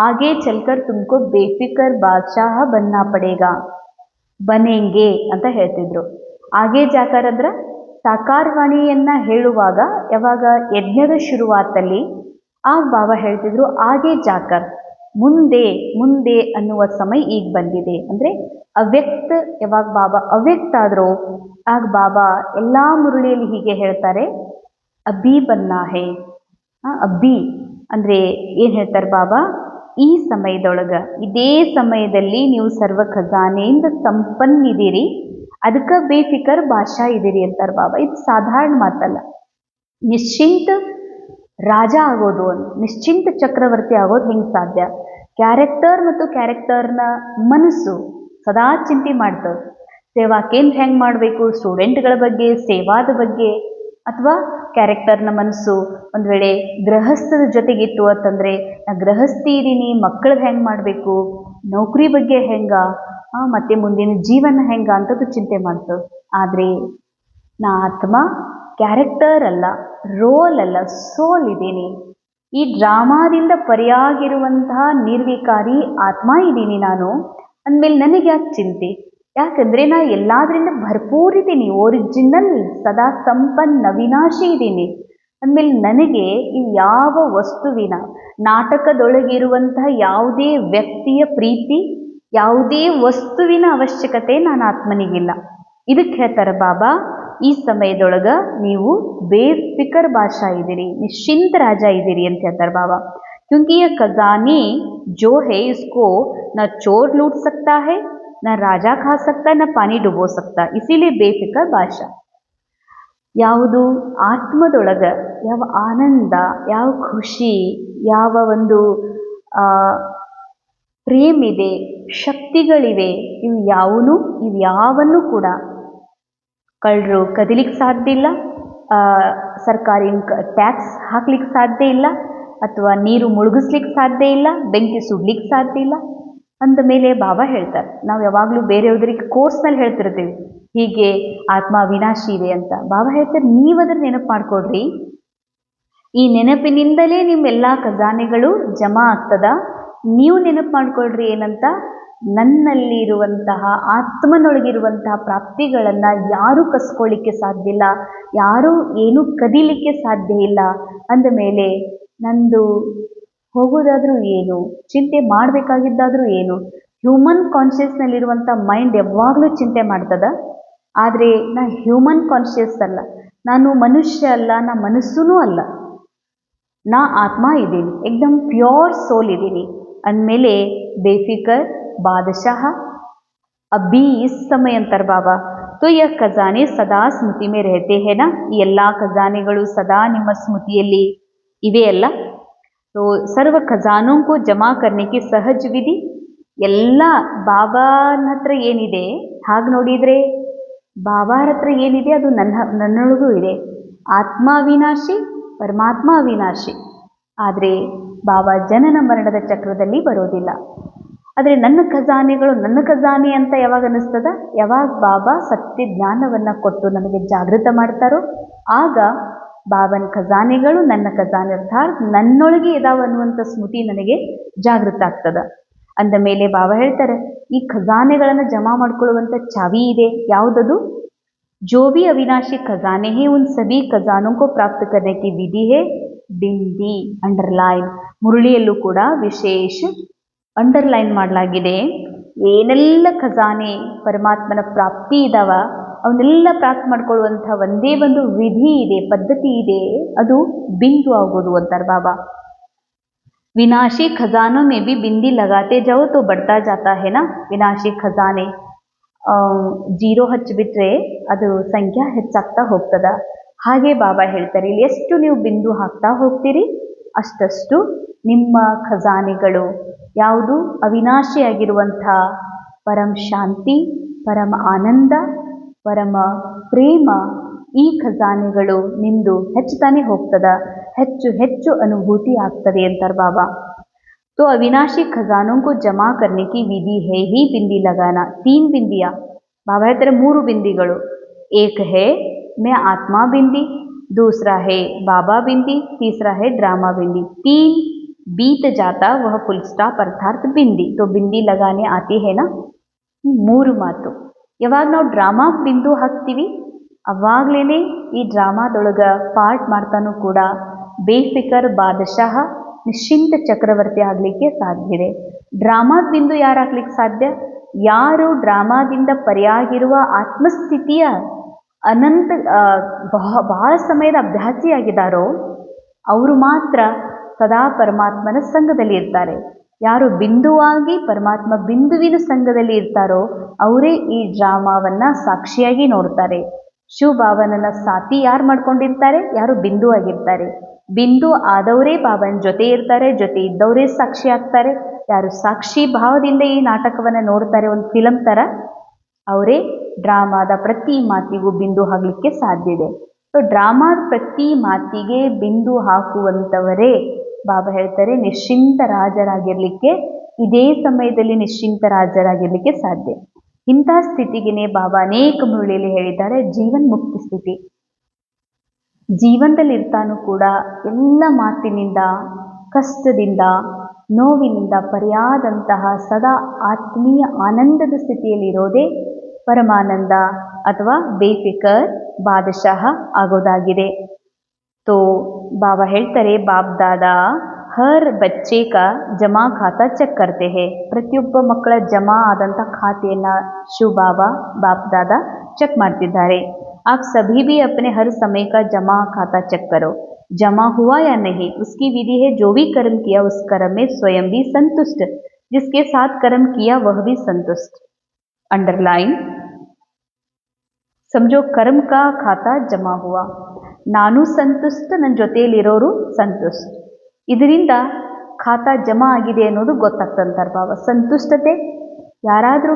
ಆಗೆ ಚಲ್ಕರ್ ತುಮಕೋ ಬೇಫಿಕರ್ ಬಾದಶಾಹ ಬನ್ನ ಪಡೇಗಾ, ಬನೆಂಗೆ ಅಂತ ಹೇಳ್ತಿದ್ರು. ಆಗೆ ಜಾಕರ್ ಅಂದ್ರೆ ಸಾಕಾರವಾಣಿಯನ್ನು ಹೇಳುವಾಗ ಯಾವಾಗ ಯಜ್ಞದ ಶುರುವಾತಲ್ಲಿ ಆಗ ಬಾಬಾ ಹೇಳ್ತಿದ್ರು ಆಗೆ ಜಾಕರ್, ಮುಂದೆ ಮುಂದೆ ಅನ್ನುವ ಸಮಯ ಈಗ ಬಂದಿದೆ. ಅಂದರೆ ಅವ್ಯಕ್ತ, ಯಾವಾಗ ಬಾಬಾ ಅವ್ಯಕ್ತ ಆದ್ರೋ ಆಗ ಬಾಬಾ ಎಲ್ಲ ಮುರುಳಿಯಲ್ಲಿ ಹೀಗೆ ಹೇಳ್ತಾರೆ, ಅಬ್ಬಿ ಬನ್ನ ಹೇ. ಅಬ್ಬಿ ಅಂದರೆ ಏನು ಹೇಳ್ತಾರೆ ಬಾಬಾ, ಈ ಸಮಯದೊಳಗೆ, ಇದೇ ಸಮಯದಲ್ಲಿ ನೀವು ಸರ್ವ ಖಜಾನೆಯಿಂದ ಸಂಪನ್ನಿದ್ದೀರಿ, ಅದಕ್ಕೆ ಬೇಫಿಕರ್ ಭಾಷಾ ಇದ್ದೀರಿ ಅಂತಾರೆ ಬಾಬಾ. ಇದು ಸಾಧಾರಣ ಮಾತಲ್ಲ. ನಿಶ್ಚಿಂತ ರಾಜ ಆಗೋದು, ನಿಶ್ಚಿಂತ ಚಕ್ರವರ್ತಿ ಆಗೋದು ಹೆಂಗೆ ಸಾಧ್ಯ? ಕ್ಯಾರೆಕ್ಟರ್ ಮತ್ತು ಕ್ಯಾರೆಕ್ಟರ್ನ ಮನಸ್ಸು ಸದಾ ಚಿಂತೆ ಮಾಡ್ತದೆ. ಸೇವಾ ಕೇಂದ್ರ ಹೆಂಗೆ ಮಾಡಬೇಕು, ಸ್ಟೂಡೆಂಟ್ಗಳ ಬಗ್ಗೆ, ಸೇವಾದ ಬಗ್ಗೆ, ಅಥವಾ ಕ್ಯಾರೆಕ್ಟರ್ನ ಮನಸ್ಸು ಒಂದು ವೇಳೆ ಗೃಹಸ್ಥದ ಜೊತೆಗಿತ್ತು ಅಂತಂದರೆ, ನಾ ಗೃಹಸ್ಥಿ ಇದ್ದೀನಿ, ಮಕ್ಕಳಿಗೆ ಹೆಂಗೆ ಮಾಡಬೇಕು, ನೌಕರಿ ಬಗ್ಗೆ ಹೆಂಗ, ಮತ್ತು ಮುಂದಿನ ಜೀವನ ಹೆಂಗ ಅಂತದ್ದು ಚಿಂತೆ ಮಾಡ್ತದೆ. ಆದರೆ ನಾ ಆತ್ಮ ಕ್ಯಾರೆಕ್ಟರ್ ಅಲ್ಲ, ರೋಲ್ ಅಲ್ಲ, ಸೋಲ್ ಇದ್ದೀನಿ. ಈ ಡ್ರಾಮಾದಿಂದ ಪರಿಯಾಗಿರುವಂತಹ ನಿರ್ವಿಕಾರಿ ಆತ್ಮ ಇದ್ದೀನಿ ನಾನು ಅಂದಮೇಲೆ ನನಗೆ ಯಾಕೆ ಚಿಂತೆ? ಯಾಕಂದರೆ ನಾ ಎಲ್ಲದರಿಂದ ಭರ್ಪೂರಿದ್ದೀನಿ, ಒರಿಜಿನಲ್, ಸದಾ ಸಂಪನ್ನ, ಅವಿನಾಶಿ ಇದ್ದೀನಿ ಅಂದಮೇಲೆ ನನಗೆ ಈ ಯಾವ ವಸ್ತುವಿನ, ನಾಟಕದೊಳಗಿರುವಂತಹ ಯಾವುದೇ ವ್ಯಕ್ತಿಯ ಪ್ರೀತಿ, ಯಾವುದೇ ವಸ್ತುವಿನ ಅವಶ್ಯಕತೆ ನಾನು ಆತ್ಮನಿಗಿಲ್ಲ. ಇದಕ್ಕೆ ಹೇಳ್ತಾರೆ ಬಾಬಾ, ಈ ಸಮಯದೊಳಗೆ ನೀವು ಬೇಫಿಕರ್ ಭಾಷಾ ಇದ್ದೀರಿ, ನಿಶ್ಚಿಂತ ರಾಜ ಇದ್ದೀರಿ ಅಂತ ಹೇಳ್ತಾರೆ ಬಾಬಾ. ಕ್योंकि ये खजाने जो है इसको न चोर लूट सकता है, न राजा खा सकता, न पानी डुबो सकता, इसीलिए ಬೇಫಿಕರ್ ಭಾಷಾ. ಯಾವುದು ಆತ್ಮದೊಳಗೆ ಯಾವ ಆನಂದ, ಯಾವ ಖುಷಿ, ಯಾವ ಒಂದು ಪ್ರೇಮಿದೆ, ಶಕ್ತಿಗಳಿವೆ, ಇವ್ಯಾವನ್ನು ಕೂಡ ಕಳ್ಳರು ಕದಿಲಿಕ್ಕೆ ಸಾಧ್ಯ ಇಲ್ಲ, ಸರ್ಕಾರಿ ಟ್ಯಾಕ್ಸ್ ಹಾಕ್ಲಿಕ್ಕೆ ಸಾಧ್ಯ ಇಲ್ಲ, ಅಥವಾ ನೀರು ಮುಳುಗಿಸ್ಲಿಕ್ಕೆ ಸಾಧ್ಯ ಇಲ್ಲ, ಬೆಂಕಿ ಸುಡ್ಲಿಕ್ಕೆ ಸಾಧ್ಯ ಇಲ್ಲ. ಅಂದ ಮೇಲೆ ಬಾಬಾ ಹೇಳ್ತಾರೆ, ನಾವು ಯಾವಾಗಲೂ ಬೇರೆಯವ್ರಿಗೆ ಕೋರ್ಸ್ನಲ್ಲಿ ಹೇಳ್ತಿರ್ತೀವಿ ಹೀಗೆ ಆತ್ಮ ವಿನಾಶಿ ಇದೆ ಅಂತ. ಬಾಬಾ ಹೇಳ್ತಾರೆ, ನೀವು ಅದನ್ನು ನೆನಪು ಮಾಡ್ಕೊಡ್ರಿ, ಈ ನೆನಪಿನಿಂದಲೇ ನಿಮ್ಮೆಲ್ಲ ಖಜಾನೆಗಳು ಜಮಾ ಆಗ್ತದ. ನೀವು ನೆನಪು ಮಾಡ್ಕೊಳ್ರಿ ಏನಂತ, ನನ್ನಲ್ಲಿರುವಂತಹ ಆತ್ಮನೊಳಗಿರುವಂತಹ ಪ್ರಾಪ್ತಿಗಳನ್ನು ಯಾರೂ ಕಸ್ಕೊಳ್ಳಿಕ್ಕೆ ಸಾಧ್ಯ ಇಲ್ಲ, ಯಾರೂ ಏನೂ ಕದಿಲಿಕ್ಕೆ ಸಾಧ್ಯ ಇಲ್ಲ. ಅಂದ ಮೇಲೆ ನಂದು ಹೋಗೋದಾದರೂ ಏನು, ಚಿಂತೆ ಮಾಡಬೇಕಾಗಿದ್ದಾದರೂ ಏನು? ಹ್ಯೂಮನ್ ಕಾನ್ಷಿಯಸ್ನಲ್ಲಿರುವಂಥ ಮೈಂಡ್ ಯಾವಾಗಲೂ ಚಿಂತೆ ಮಾಡ್ತದ. ಆದರೆ ನಾ ಹ್ಯೂಮನ್ ಕಾನ್ಷಿಯಸ್ ಅಲ್ಲ, ನಾನು ಮನುಷ್ಯ ಅಲ್ಲ, ನಾ ಮನಸ್ಸೂ ಅಲ್ಲ, ನಾ ಆತ್ಮ ಇದ್ದೀನಿ, ಏಕ್ದಮ್ ಪ್ಯೂರ್ ಸೋಲ್ ಇದ್ದೀನಿ ಅಂದಮೇಲೆ ಬೇಫಿಕರ್ ಬಾದಶಾಹ ಅಬ್ಬಿ ಇಸ್ ಸಮಯ ಅಂತಾರೆ ಬಾಬಾ. तो यह ಖಜಾನೆ ಸದಾ ಸ್ಮೃತಿ ಮೇ रहते हैं ना, ಈ ಎಲ್ಲ ಖಜಾನೆಗಳು ಸದಾ ನಿಮ್ಮ ಸ್ಮೃತಿಯಲ್ಲಿ ಇವೆಯಲ್ಲ. तो सर्व ಖಜಾನೋं को ಜಮಾ करने की सहज विधि, ಎಲ್ಲ ಬಾಬಾನ ಹತ್ರ ಏನಿದೆ, ಹಾಗೆ ನೋಡಿದರೆ ಬಾಬಾರ ಹತ್ರ ಏನಿದೆ ಅದು ನನ್ನೊಳಗೂ ಇದೆ. ಆತ್ಮ ಅವಿನಾಶಿ, ಪರಮಾತ್ಮ ಅವಿನಾಶಿ. ಆದರೆ ಬಾಬಾ ಜನನ ಮರಣದ ಚಕ್ರದಲ್ಲಿ ಬರೋದಿಲ್ಲ. ಆದರೆ ನನ್ನ ಖಜಾನೆಗಳು ನನ್ನ ಖಜಾನೆ ಅಂತ ಯಾವಾಗ ಅನ್ನಿಸ್ತದ, ಯಾವಾಗ ಬಾಬಾ ಸತ್ಯ ಜ್ಞಾನವನ್ನು ಕೊಟ್ಟು ನಮಗೆ ಜಾಗೃತ ಮಾಡ್ತಾರೋ ಆಗ ಬಾಬನ ಖಜಾನೆಗಳು ನನ್ನ ಖಜಾನೆ, ಅರ್ಥಾತ್ ನನ್ನೊಳಗೆ ಇದಾವ ಅನ್ನುವಂಥ ಸ್ಮೃತಿ ನನಗೆ ಜಾಗೃತ ಆಗ್ತದ. ಅಂದ ಮೇಲೆ ಬಾಬಾ ಹೇಳ್ತಾರೆ, ಈ ಖಜಾನೆಗಳನ್ನು ಜಮಾ ಮಾಡ್ಕೊಳ್ಳುವಂಥ ಚಾವಿ ಇದೆ, ಯಾವುದದು? जो भी अविनाशी खजाने हैं उन सभी खजानों को प्राप्त करने की विधि है बिंदी, अंडरलाइन. ಮುರಳಿಯಲ್ಲೂ ಕೂಡ ವಿಶೇಷ ಅಂಡರ್ಲೈನ್ ಮಾಡಲಾಗಿದೆ. ಏನೆಲ್ಲ ಖಜಾನೆ ಪರಮಾತ್ಮನ ಪ್ರಾಪ್ತಿ ಇದಾವ ಅವನ್ನೆಲ್ಲ ಪ್ರಾಪ್ತಿ ಮಾಡ್ಕೊಳ್ಳುವಂಥ ಒಂದೇ ಒಂದು ವಿಧಿ ಇದೆ, ಪದ್ಧತಿ ಇದೆ, ಅದು ಬಿಂದು ಆಗೋದು ಅಂತಾರೆ ಬಾಬಾ. ವಿನಾಶಿ ಖಜಾನೋ ಮೇ ಬಿ ಬಿಂದಿ ಲಗಾತೆ ಜಾओ तो बढ़ता जाता है ना. ವಿನಾಶಿ ಖಜಾನೆ ಜೀರೋ ಹಚ್ಚಿಬಿಟ್ರೆ ಅದು ಸಂಖ್ಯೆ ಹೆಚ್ಚಾಗ್ತಾ ಹೋಗ್ತದ. ಹಾಗೆ ಬಾಬಾ ಹೇಳ್ತಾರೆ, ಇಲ್ಲಿ ಎಷ್ಟು ನೀವು ಬಿಂದು ಹಾಕ್ತಾ ಹೋಗ್ತೀರಿ ಅಷ್ಟಷ್ಟು ನಿಮ್ಮ ಖಜಾನೆಗಳು ಯಾವುದು ಅವಿನಾಶಿಯಾಗಿರುವಂಥ ಪರಮ ಶಾಂತಿ, ಪರಮ ಆನಂದ, ಪರಮ ಪ್ರೇಮ, ಈ ಖಜಾನೆಗಳು ನಿಮ್ಮದು ಹೆಚ್ಚುತ್ತಾನೆ ಹೋಗ್ತದ, ಹೆಚ್ಚು ಹೆಚ್ಚು ಅನುಭೂತಿ ಆಗ್ತದೆ ಅಂತಾರೆ ಬಾಬಾ. तो अविनाशी खजानों को जमा करने की विधि है ही बिंदी लगाना. 3 बिंदियाँ बाबा ಹೇಳ್ತಾರೆ, 3 बिंदिಗಳು. एक है मैं आत्मा बिंदी, दूसरा है बाबा बिंदी, तीसरा है ड्रामा बिंदी. 3 बीत जाता वह फुल स्टॉप अर्थात बिंदी. तो बिंदी लगाने आती है ना. 3 ಮಾತು. ಯಾವಾಗ ನಾವು ಡ್ರಾಮಾ ಬಿಂದು ಹಾಕ್ತೀವಿ ಅವಾಗಲೇ ಈ ಡ್ರಾಮಾದೊಳಗೆ ಪಾರ್ಟ್ ಮಾಡ್ತಾನೂ ಕೂಡ ಬೇಫಿಕರ್ ಬಾದಶಾಹ ನಿಶ್ಚಿಂತ ಚಕ್ರವರ್ತಿ ಆಗಲಿಕ್ಕೆ ಸಾಧ್ಯ ಇದೆ. ಡ್ರಾಮಾದ ಬಿಂದು ಯಾರಾಗ್ಲಿಕ್ಕೆ ಸಾಧ್ಯ? ಯಾರು ಡ್ರಾಮಾದಿಂದ ಪರಿಯಾಗಿರುವ ಆತ್ಮಸ್ಥಿತಿಯ ಅನಂತ ಬಹಳ ಸಮಯದ ಅಭ್ಯಾಸಿಯಾಗಿದ್ದಾರೋ ಅವರು ಮಾತ್ರ ಸದಾ ಪರಮಾತ್ಮನ ಸಂಘದಲ್ಲಿ ಇರ್ತಾರೆ. ಯಾರು ಬಿಂದುವಾಗಿ ಪರಮಾತ್ಮ ಬಿಂದುವಿನ ಸಂಘದಲ್ಲಿ ಇರ್ತಾರೋ ಅವರೇ ಈ ಡ್ರಾಮಾವನ್ನ ಸಾಕ್ಷಿಯಾಗಿ ನೋಡ್ತಾರೆ. ಶಿವಬಾಬನನ್ನ ಸಾಥಿ ಯಾರು ಮಾಡ್ಕೊಂಡಿರ್ತಾರೆ? ಯಾರು ಬಿಂದು ಆಗಿರ್ತಾರೆ. ಬಿಂದು ಆದವರೇ ಬಾಬನ ಜೊತೆ ಇರ್ತಾರೆ, ಜೊತೆ ಇದ್ದವರೇ ಸಾಕ್ಷಿ ಆಗ್ತಾರೆ. ಯಾರು ಸಾಕ್ಷಿ ಭಾವದಿಂದ ಈ ನಾಟಕವನ್ನು ನೋಡ್ತಾರೆ, ಒಂದು ಫಿಲಂ ಥರ, ಅವರೇ ಡ್ರಾಮಾದ ಪ್ರತಿ ಮಾತಿಗೂ ಬಿಂದು ಹಾಕಲಿಕ್ಕೆ ಸಾಧ್ಯ ಇದೆ. ಸೊ ಡ್ರಾಮಾದ ಪ್ರತಿ ಮಾತಿಗೆ ಬಿಂದು ಹಾಕುವಂಥವರೇ ಬಾಬಾ ಹೇಳ್ತಾರೆ ನಿಶ್ಚಿಂತ ರಾಜರಾಗಿರ್ಲಿಕ್ಕೆ, ಇದೇ ಸಮಯದಲ್ಲಿ ನಿಶ್ಚಿಂತ ರಾಜರಾಗಿರ್ಲಿಕ್ಕೆ ಸಾಧ್ಯ. ಇಂಥ ಸ್ಥಿತಿಗೆ ಬಾಬಾ ಅನೇಕ ಮುರಳಿಯಲ್ಲಿ ಹೇಳಿದ್ದಾರೆ ಜೀವನ್ ಮುಕ್ತಿ ಸ್ಥಿತಿ. ಜೀವನದಲ್ಲಿ ಇರ್ತಾನೂ ಕೂಡ ಎಲ್ಲ ಮಾತಿನಿಂದ, ಕಷ್ಟದಿಂದ, ನೋವಿನಿಂದ ಪರಿಯಾದಂತಹ ಸದಾ ಆತ್ಮೀಯ ಆನಂದದ ಸ್ಥಿತಿಯಲ್ಲಿ ಇರೋದೇ ಪರಮಾನಂದ ಅಥವಾ ಬೇಫಿಕರ್ ಬಾದಶಾಹ ಆಗೋದಾಗಿದೆ. ತೋ ಬಾಬಾ ಹೇಳ್ತಾರೆ ಬಾಪ್ ದಾದಾ ಹರ್ ಬಚ್ಚೆ ಕಾ ಜಮಾ ಖಾತಾ ಚೆಕ್ ಕರ್ತೆ ಹೇ. ಪ್ರತಿಯೊಬ್ಬ ಮಕ್ಕಳ ಜಮಾ ಆದಂಥ ಖಾತೆಯನ್ನು ಶಿವ ಬಾಬಾ ಬಾಪ್ ದಾದಾ ಚೆಕ್ ಮಾಡ್ತಿದ್ದಾರೆ. आप सभी भी अपने हर समय का जमा खाता चेक करो, जमा हुआ या नहीं. उसकी विधि है जो भी कर्म किया उस कर्म में स्वयं भी संतुष्ट, जिसके साथ कर्म किया वह भी संतुष्ट. अंडरलाइन समझो, कर्म का खाता जमा हुआ, ನಾನು ಸಂತುಷ್ಟ, ನನ್ನ ಜೊತೆಯಲ್ಲಿರೋರು ಸಂತುಷ್ಟ. ಇದರಿಂದ ಖಾತಾ ಜಮಾ ಆಗಿದೆ ಅನ್ನೋದು ಗೊತ್ತಾಗ್ತಂತಾರೆ ಬಾಬಾ. ಸಂತುಷ್ಟತೆ ಯಾರಾದರೂ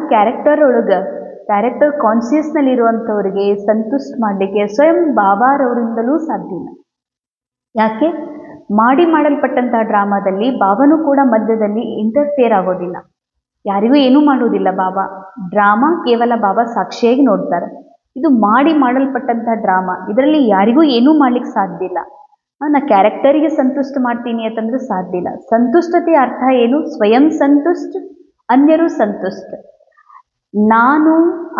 ಕ್ಯಾರೆಕ್ಟರ್ ಕಾನ್ಸಿಯಸ್ನಲ್ಲಿ ಇರುವಂಥವ್ರಿಗೆ ಸಂತುಷ್ಟ ಮಾಡಲಿಕ್ಕೆ ಸ್ವಯಂ ಬಾಬಾರವರಿಂದಲೂ ಸಾಧ್ಯ ಇಲ್ಲ. ಯಾಕೆ? ಮಾಡಲ್ಪಟ್ಟಂಥ ಡ್ರಾಮಾದಲ್ಲಿ ಬಾಬಾನೂ ಕೂಡ ಮಧ್ಯದಲ್ಲಿ ಇಂಟರ್ಫಿಯರ್ ಆಗೋದಿಲ್ಲ, ಯಾರಿಗೂ ಏನೂ ಮಾಡೋದಿಲ್ಲ ಬಾಬಾ. ಡ್ರಾಮಾ ಕೇವಲ ಬಾಬಾ ಸಾಕ್ಷಿಯಾಗಿ ನೋಡ್ತಾರೆ. ಇದು ಮಾಡಲ್ಪಟ್ಟಂಥ ಡ್ರಾಮಾ, ಇದರಲ್ಲಿ ಯಾರಿಗೂ ಏನೂ ಮಾಡ್ಲಿಕ್ಕೆ ಸಾಧ್ಯ ಇಲ್ಲ. ನಾ ಕ್ಯಾರೆಕ್ಟರಿಗೆ ಸಂತುಷ್ಟ ಮಾಡ್ತೀನಿ ಅಂತಂದ್ರೆ ಸಾಧ್ಯ ಇಲ್ಲ. ಸಂತುಷ್ಟತೆಯ ಅರ್ಥ ಏನು? ಸ್ವಯಂ ಸಂತುಷ್ಟ, ಅನ್ಯರು ಸಂತುಷ್ಟ. ನಾನು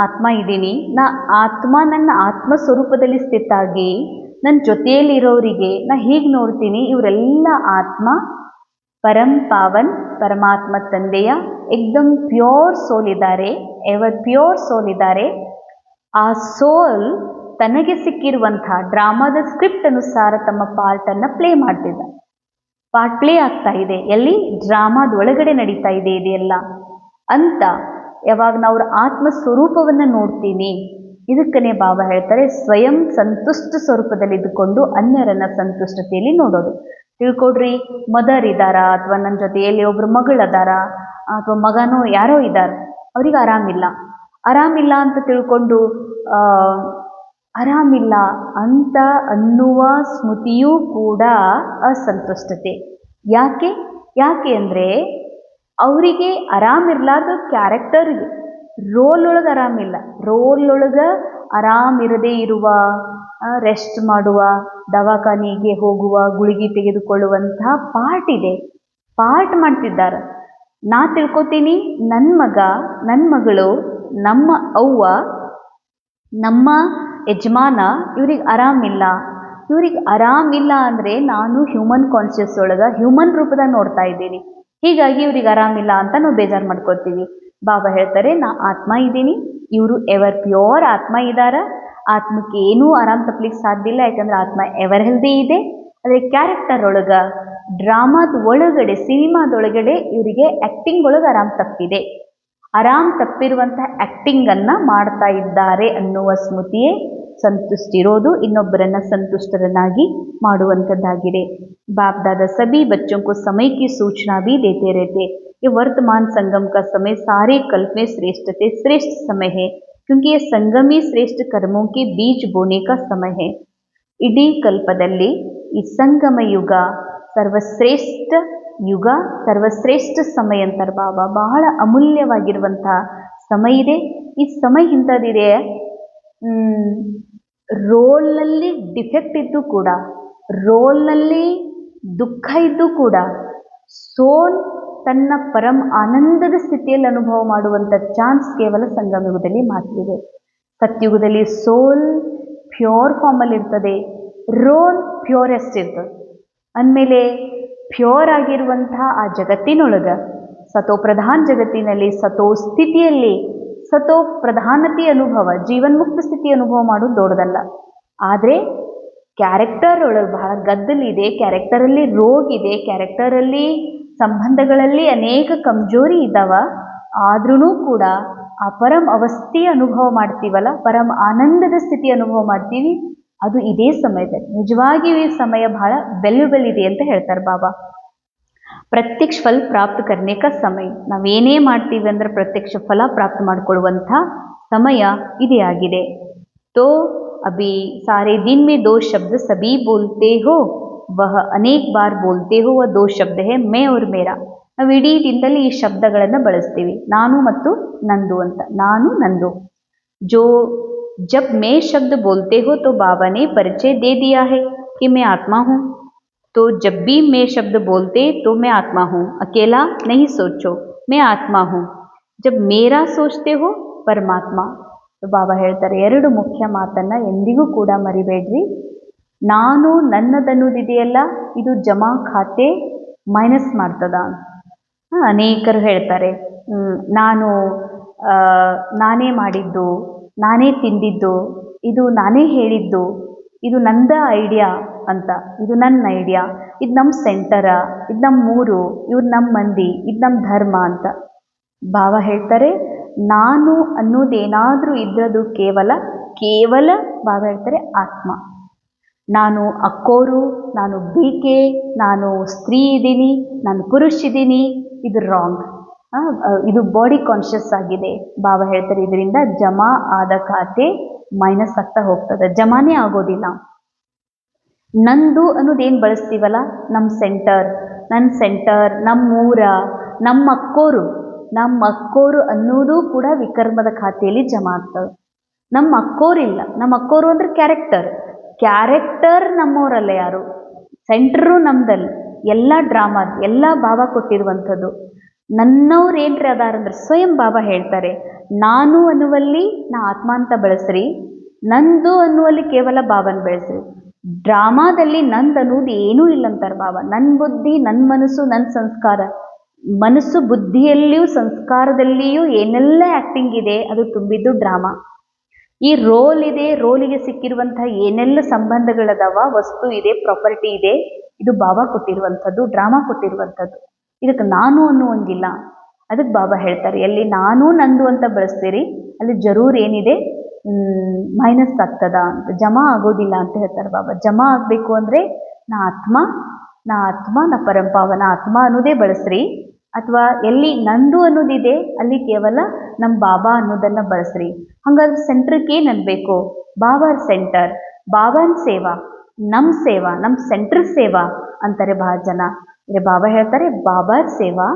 ಆತ್ಮ ಇದ್ದೀನಿ, ನನ್ನ ಆತ್ಮ ಸ್ವರೂಪದಲ್ಲಿ ಸ್ಥಿತಾಗಿ ನನ್ನ ಜೊತೆಯಲ್ಲಿರೋರಿಗೆ ನಾ ಹೀಗೆ ನೋಡ್ತೀನಿ, ಇವರೆಲ್ಲ ಆತ್ಮ ಪರಂ ಪಾವನ್ ಪರಮಾತ್ಮ ತಂದೆಯ ಏಕ್ದಮ್ ಪ್ಯೂರ್ ಸೋಲ್ ಇದ್ದಾರೆ, ಎವರ್ ಪ್ಯೂರ್ ಸೋಲ್ ಇದ್ದಾರೆ. ಆ ಸೋಲ್ ತನಗೆ ಸಿಕ್ಕಿರುವಂಥ ಡ್ರಾಮಾದ ಸ್ಕ್ರಿಪ್ಟ್ ಅನುಸಾರ ತಮ್ಮ ಪಾರ್ಟನ್ನು ಪ್ಲೇ ಮಾಡ್ತಿದ್ದ. ಪಾರ್ಟ್ ಪ್ಲೇ ಆಗ್ತಾ ಇದೆ, ಎಲ್ಲಿ? ಡ್ರಾಮಾದ ಒಳಗಡೆ ನಡೀತಾ ಇದೆ ಇದೆಲ್ಲ ಅಂತ ಯಾವಾಗ ನಾವು ಆತ್ಮ ಸ್ವರೂಪವನ್ನು ನೋಡ್ತೀನಿ, ಇದಕ್ಕನೇ ಬಾಬಾ ಹೇಳ್ತಾರೆ ಸ್ವಯಂ ಸಂತುಷ್ಟ ಸ್ವರೂಪದಲ್ಲಿ ಇದ್ದುಕೊಂಡು ಅನ್ಯರನ್ನ ಸಂತುಷ್ಟತೆಯಲ್ಲಿ ನೋಡೋದು. ತಿಳ್ಕೊಡ್ರಿ, ಮದರ್ ಇದ್ದಾರಾ ಅಥವಾ ನನ್ನ ಜೊತೆಯಲ್ಲಿ ಒಬ್ರು ಮಗಳದಾರ ಅಥವಾ ಮಗನೋ ಯಾರೋ ಇದ್ದಾರೆ, ಅವ್ರಿಗೆ ಆರಾಮಿಲ್ಲ ಅಂತ ತಿಳ್ಕೊಂಡು ಆರಾಮಿಲ್ಲ ಅಂತ ಅನ್ನುವ ಸ್ಮೃತಿಯೂ ಕೂಡ ಅಸಂತುಷ್ಟತೆ. ಯಾಕೆ ಅಂದರೆ ಅವರಿಗೆ ಆರಾಮಿರ್ಲಾರ್ದು ಕ್ಯಾರೆಕ್ಟರ್ಗೆ ರೋಲ್ ಒಳಗೆ ಆರಾಮಿಲ್ಲ. ರೋಲ್ ಒಳಗೆ ಆರಾಮಿರದೇ ಇರುವ, ರೆಸ್ಟ್ ಮಾಡುವ, ದವಾಖಾನೆಗೆ ಹೋಗುವ, ಗುಳಿಗೆ ತೆಗೆದುಕೊಳ್ಳುವಂತಹ ಪಾರ್ಟ್ ಇದೆ, ಪಾರ್ಟ್ ಮಾಡ್ತಿದ್ದಾರೆ. ನಾ ತಿಳ್ಕೊತೀನಿ ನನ್ನ ಮಗ, ನನ್ನ ಮಗಳು, ನಮ್ಮ ಅವ್ವ, ನಮ್ಮ ಯಜಮಾನ ಇವ್ರಿಗೆ ಆರಾಮಿಲ್ಲ ಅಂದರೆ ನಾನು ಹ್ಯೂಮನ್ ಕಾನ್ಷಿಯಸ್ ಒಳಗೆ ಹ್ಯೂಮನ್ ರೂಪದಾಗ ನೋಡ್ತಾ ಇದ್ದೀನಿ, ಹೀಗಾಗಿ ಇವ್ರಿಗೆ ಆರಾಮಿಲ್ಲ ಅಂತ ನಾವು ಬೇಜಾರು ಮಾಡ್ಕೋತೀವಿ. ಬಾಬಾ ಹೇಳ್ತಾರೆ ನಾ ಆತ್ಮ ಇದ್ದೀನಿ, ಇವರು ಎವರ್ ಪ್ಯೂರ್ ಆತ್ಮ ಇದ್ದಾರ, ಆತ್ಮಕ್ಕೆ ಏನೂ ಆರಾಮ್ ತಪ್ಪಲಿಕ್ಕೆ ಸಾಧ್ಯ ಇಲ್ಲ, ಯಾಕಂದ್ರೆ ಆತ್ಮ ಎವರ್ ಹೆಲ್ದಿ ಇದೆ. ಆದರೆ ಕ್ಯಾರೆಕ್ಟರ್ ಒಳಗೆ, ಡ್ರಾಮಾದ ಒಳಗಡೆ, ಸಿನಿಮಾದೊಳಗಡೆ ಇವರಿಗೆ ಆ್ಯಕ್ಟಿಂಗ್ ಒಳಗೆ ಆರಾಮ್ ತಪ್ಪಿದೆ. ಆರಾಮ್ ತಪ್ಪಿರುವಂಥ ಆ್ಯಕ್ಟಿಂಗನ್ನು ಮಾಡ್ತಾ ಇದ್ದಾರೆ ಅನ್ನುವ ಸ್ಮೃತಿಯೇ ಸಂತುಷ್ಟಿರೋದು, ಇನ್ನೊಬ್ಬರನ್ನ ಸಂತುಷ್ಟರನ್ನಾಗಿ ಮಾಡುವಂಥದ್ದಾಗಿದೆ. बाप दादा सभी बच्चों को समय की सूचना भी देते रहते. ये वर्तमान संगम का समय सारे कल्प में श्रेष्ठ समय है, क्योंकि ये संगम ही श्रेष्ठ कर्मों के बीज बोने का समय है. इडी कल्पदल्ली ಈ ಸಂಗಮ ಯುಗ ಸರ್ವಶ್ರೇಷ್ಠ ಯುಗ, ಸರ್ವಶ್ರೇಷ್ಠ ಸಮಯ ಅಂತಾರೆ ಬಾಬಾ. ಬಹಳ ಅಮೂಲ್ಯವಾಗಿರುವಂತಹ ಸಮಯ ಇದೆ. ಈ ಸಮಯ ಇಂಥದ್ದಿದೆ, ರೋಲ್ನಲ್ಲಿ ಡಿಫೆಕ್ಟ್ ಇದ್ದು ಕೂಡ, ರೋಲ್ನಲ್ಲಿ ದುಃಖ ಇದ್ದು ಕೂಡ ಸೋಲ್ ತನ್ನ ಪರಂ ಆನಂದದ ಸ್ಥಿತಿಯಲ್ಲಿ ಅನುಭವ ಮಾಡುವಂಥ ಚಾನ್ಸ್ ಕೇವಲ ಸಂಗಮ ಯುಗದಲ್ಲಿ ಮಾತ್ರ ಇದೆ. ಸತ್ಯುಗದಲ್ಲಿ ಸೋಲ್ ಪ್ಯೂರ್ ಫಾರ್ಮಲ್ಲಿ ಇರ್ತದೆ, ರೋಲ್ ಪ್ಯೂರೆಸ್ಟ್ ಇರ್ತದೆ. ಅಂದಮೇಲೆ ಪ್ಯೂರ್ ಆಗಿರುವಂತಹ ಆ ಜಗತ್ತಿನೊಳಗೆ ಸತೋಪ್ರಧಾನ ಜಗತ್ತಿನಲ್ಲಿ ಸತೋ ಸ್ಥಿತಿಯಲ್ಲಿ ಸತೋ ಪ್ರಧಾನತೆ ಅನುಭವ ಜೀವನ್ಮುಕ್ತ ಸ್ಥಿತಿ ಅನುಭವ ಮಾಡೋದು ದೊಡ್ಡದಲ್ಲ. ಆದರೆ ಕ್ಯಾರೆಕ್ಟರ್ ಒಳಗೆ ಬಹಳ ಗದ್ದಲಿದೆ, ಕ್ಯಾರೆಕ್ಟರಲ್ಲಿ ರೋಗ ಇದೆ, ಕ್ಯಾರೆಕ್ಟರಲ್ಲಿ ಸಂಬಂಧಗಳಲ್ಲಿ ಅನೇಕ ಕಮ್ಜೋರಿ ಇದ್ದಾವ. ಆದ್ರೂ ಕೂಡ ಆ ಪರಂ ಅವಸ್ಥೆಯ ಅನುಭವ ಮಾಡ್ತೀವಲ್ಲ, ಪರಂ ಆನಂದದ ಸ್ಥಿತಿ ಅನುಭವ ಮಾಡ್ತೀವಿ, ಅದು ಇದೇ ಸಮಯದಲ್ಲಿ. ನಿಜವಾಗಿಯೂ ಈ ಸಮಯ ಬಹಳ ವ್ಯಾಲ್ಯೂಬಲ್ ಇದೆ ಅಂತ ಹೇಳ್ತಾರೆ ಬಾಬಾ. ಪ್ರತ್ಯಕ್ಷ ಫಲ ಪ್ರಾಪ್ತ ಕರ್ನೆ ಕಾ ಸಮಯ. ನಾವೇನೇ ಮಾಡ್ತೀವಿ ಅಂದ್ರೆ ಪ್ರತ್ಯಕ್ಷ ಫಲ ಪ್ರಾಪ್ತ ಮಾಡಿಕೊಳ್ಳುವಂಥ ಸಮಯ ಇದೇ ಆಗಿದೆ. ತೋ ಅಭಿ ಸಾರೆ ದಿನ್ ಮೇ ದೋ ಶಬ್ದ ಸಭಿ ಬೋಲ್ತೆ ಹೋ, ವಹ ಅನೇಕ ಬಾರ್ ಬೋಲ್ತೆ ಹೋ, ವಹ ದೋ ಶಬ್ದ ಹೇ ಮೇ ಔರ್ ಮೇರಾ. ನಾವು ಇಡೀ ದಿನದಲ್ಲಿ ಈ ಶಬ್ದಗಳನ್ನು ಬಳಸ್ತೀವಿ, ನಾನು ಮತ್ತು ನಂದು ಅಂತ. ನಾನು ನಂದು. ಜೋ ಜಬ್ ಮೇ ಶಬ್ದ ಬೋಲ್ತೆ ಹೋ ತೋ ಬಾಬಾ ನೆ ಪರಿಚಯ ದೇ ದಿಯಾ ಹೈ कि मैं आत्मा हूँ. तो जब भी मैं शब्द बोलते तो मैं आत्मा हूँ. अकेला नहीं सोचो, मैं आत्मा हूँ. जब मेरा सोचते हो परमात्मा. ಬಾಬಾ ಹೇಳ್ತಾರೆ, ಎರಡು ಮುಖ್ಯ ಮಾತನ್ನು ಎಂದಿಗೂ ಕೂಡ ಮರಿಬೇಡ್ರಿ. ನಾನು ನನ್ನದನ್ನುವುದಿದೆಯಲ್ಲ, ಇದು ಜಮಾ ಖಾತೆ ಮೈನಸ್ ಮಾಡ್ತದ. ಅನೇಕರು ಹೇಳ್ತಾರೆ, ನಾನು ನಾನೇ ಮಾಡಿದ್ದು, ನಾನೇ ತಿಂದಿದ್ದು, ಇದು ನಾನೇ ಹೇಳಿದ್ದು, ಇದು ನಂದ ಐಡಿಯಾ ಅಂತ, ಇದು ನನ್ನ ಐಡಿಯಾ, ಇದು ನಮ್ಮ ಸೆಂಟರ, ಇದು ನಮ್ಮ ಊರು, ಇವ್ರು ನಮ್ಮ ಮಂದಿ, ಇದು ನಮ್ಮ ಧರ್ಮ ಅಂತ. ಬಾಬಾ ಹೇಳ್ತಾರೆ, ನಾನು ಅನ್ನೋದೇನಾದರೂ ಇದ್ರದು ಕೇವಲ ಬಾಬಾ ಹೇಳ್ತಾರೆ ಆತ್ಮ. ನಾನು ಅಕ್ಕೋರು, ನಾನು ಬೀಕೆ, ನಾನು ಸ್ತ್ರೀ ಇದ್ದೀನಿ, ನಾನು ಪುರುಷ ಇದ್ದೀನಿ, ಇದು ರಾಂಗ್. ಇದು ಬಾಡಿ ಕಾನ್ಷಿಯಸ್ ಆಗಿದೆ. ಬಾಬಾ ಹೇಳ್ತಾರೆ, ಇದರಿಂದ ಜಮಾ ಆದ ಖಾತೆ ಮೈನಸ್ ಆಗ್ತಾ ಹೋಗ್ತದೆ, ಜಮಾನೇ ಆಗೋದಿಲ್ಲ. ನಂದು ಅನ್ನೋದೇನು ಬಳಸ್ತೀವಲ್ಲ, ನಮ್ಮ ಸೆಂಟರ್, ನನ್ನ ಸೆಂಟರ್, ನಮ್ಮೂರ, ನಮ್ಮ ಅಕ್ಕೋರು ಅನ್ನೋದು ಕೂಡ ವಿಕರ್ಮದ ಖಾತೆಯಲ್ಲಿ ಜಮಾ ಆಗ್ತವೆ. ನಮ್ಮ ಅಕ್ಕೋರಿಲ್ಲ, ನಮ್ಮ ಅಕ್ಕೋರು ಅಂದರೆ ಕ್ಯಾರೆಕ್ಟರ್ ನಮ್ಮವರಲ್ಲ ಯಾರು, ಸೆಂಟ್ರು ನಮ್ದಲ್ಲಿ. ಎಲ್ಲ ಡ್ರಾಮಾ, ಎಲ್ಲ ಬಾಬಾ ಕೊಟ್ಟಿರುವಂಥದ್ದು. ನನ್ನವ್ರು ಏನ್ರಿ ಅದಾರಂದ್ರೆ ಸ್ವಯಂ ಬಾಬಾ ಹೇಳ್ತಾರೆ, ನಾನು ಅನ್ನುವಲ್ಲಿ ನಾ ಆತ್ಮ ಅಂತ ಬೆಳೆಸ್ರಿ, ನಂದು ಅನ್ನುವಲ್ಲಿ ಕೇವಲ ಬಾಬನ ಬೆಳೆಸ್ರಿ. ಡ್ರಾಮಾದಲ್ಲಿ ನಂದು ಅನ್ನೋದು ಏನೂ ಇಲ್ಲ ಅಂತಾರೆ ಬಾಬಾ. ನನ್ನ ಬುದ್ಧಿ, ನನ್ನ ಮನಸ್ಸು, ನನ್ನ ಸಂಸ್ಕಾರ, ಮನಸ್ಸು ಬುದ್ಧಿಯಲ್ಲಿಯೂ ಸಂಸ್ಕಾರದಲ್ಲಿಯೂ ಏನೆಲ್ಲ ಆ್ಯಕ್ಟಿಂಗ್ ಇದೆ ಅದು ತುಂಬಿದ್ದು ಡ್ರಾಮಾ. ಈ ರೋಲ್ ಇದೆ, ರೋಲಿಗೆ ಸಿಕ್ಕಿರುವಂತಹ ಏನೆಲ್ಲ ಸಂಬಂಧಗಳದಾವ, ವಸ್ತು ಇದೆ, ಪ್ರಾಪರ್ಟಿ ಇದೆ, ಇದು ಬಾಬಾ ಕೊಟ್ಟಿರುವಂಥದ್ದು, ಡ್ರಾಮಾ ಕೊಟ್ಟಿರುವಂಥದ್ದು. ಇದಕ್ಕೆ ನಾನು ಅನ್ನುವಂಗಿಲ್ಲ. ಅದಕ್ಕೆ ಬಾಬಾ ಹೇಳ್ತಾರೆ, ಎಲ್ಲಿ ನಾನು ನಂದು ಅಂತ ಬಳಸ್ತೀರಿ ಅಲ್ಲಿ ಜರೂರ್ ಏನಿದೆ ಮೈನಸ್ ಆಗ್ತದ ಅಂತ, ಜಮಾ ಆಗೋದಿಲ್ಲ ಅಂತ ಹೇಳ್ತಾರೆ ಬಾಬಾ. ಜಮಾ ಆಗಬೇಕು ಅಂದರೆ ನಾ ಆತ್ಮ, ನಾ ಪರಂಪಾವನ ಆತ್ಮ ಅನ್ನೋದೇ ಬಳಸ್ರಿ. ಅಥವಾ ಎಲ್ಲಿ ನಂದು ಅನ್ನೋದಿದೆ ಅಲ್ಲಿ ಕೇವಲ ನಮ್ಮ ಬಾಬಾ ಅನ್ನೋದನ್ನು ಬಳಸ್ರಿ. ಹಾಗಾದ್ರೆ ಸೆಂಟ್ರಕ್ಕೆ ಏನು ಅನ್ಬೇಕು? ಬಾಬಾರ ಸೆಂಟರ್, ಬಾಬಾನ ಸೇವಾ, ನಮ್ಮ ಸೆಂಟ್ರ್ ಸೇವಾ ಅಂತಾರೆ ಬಹಳ ಜನ. ಅಂದರೆ ಬಾಬಾ ಹೇಳ್ತಾರೆ, ಬಾಬಾರ ಸೇವಾ,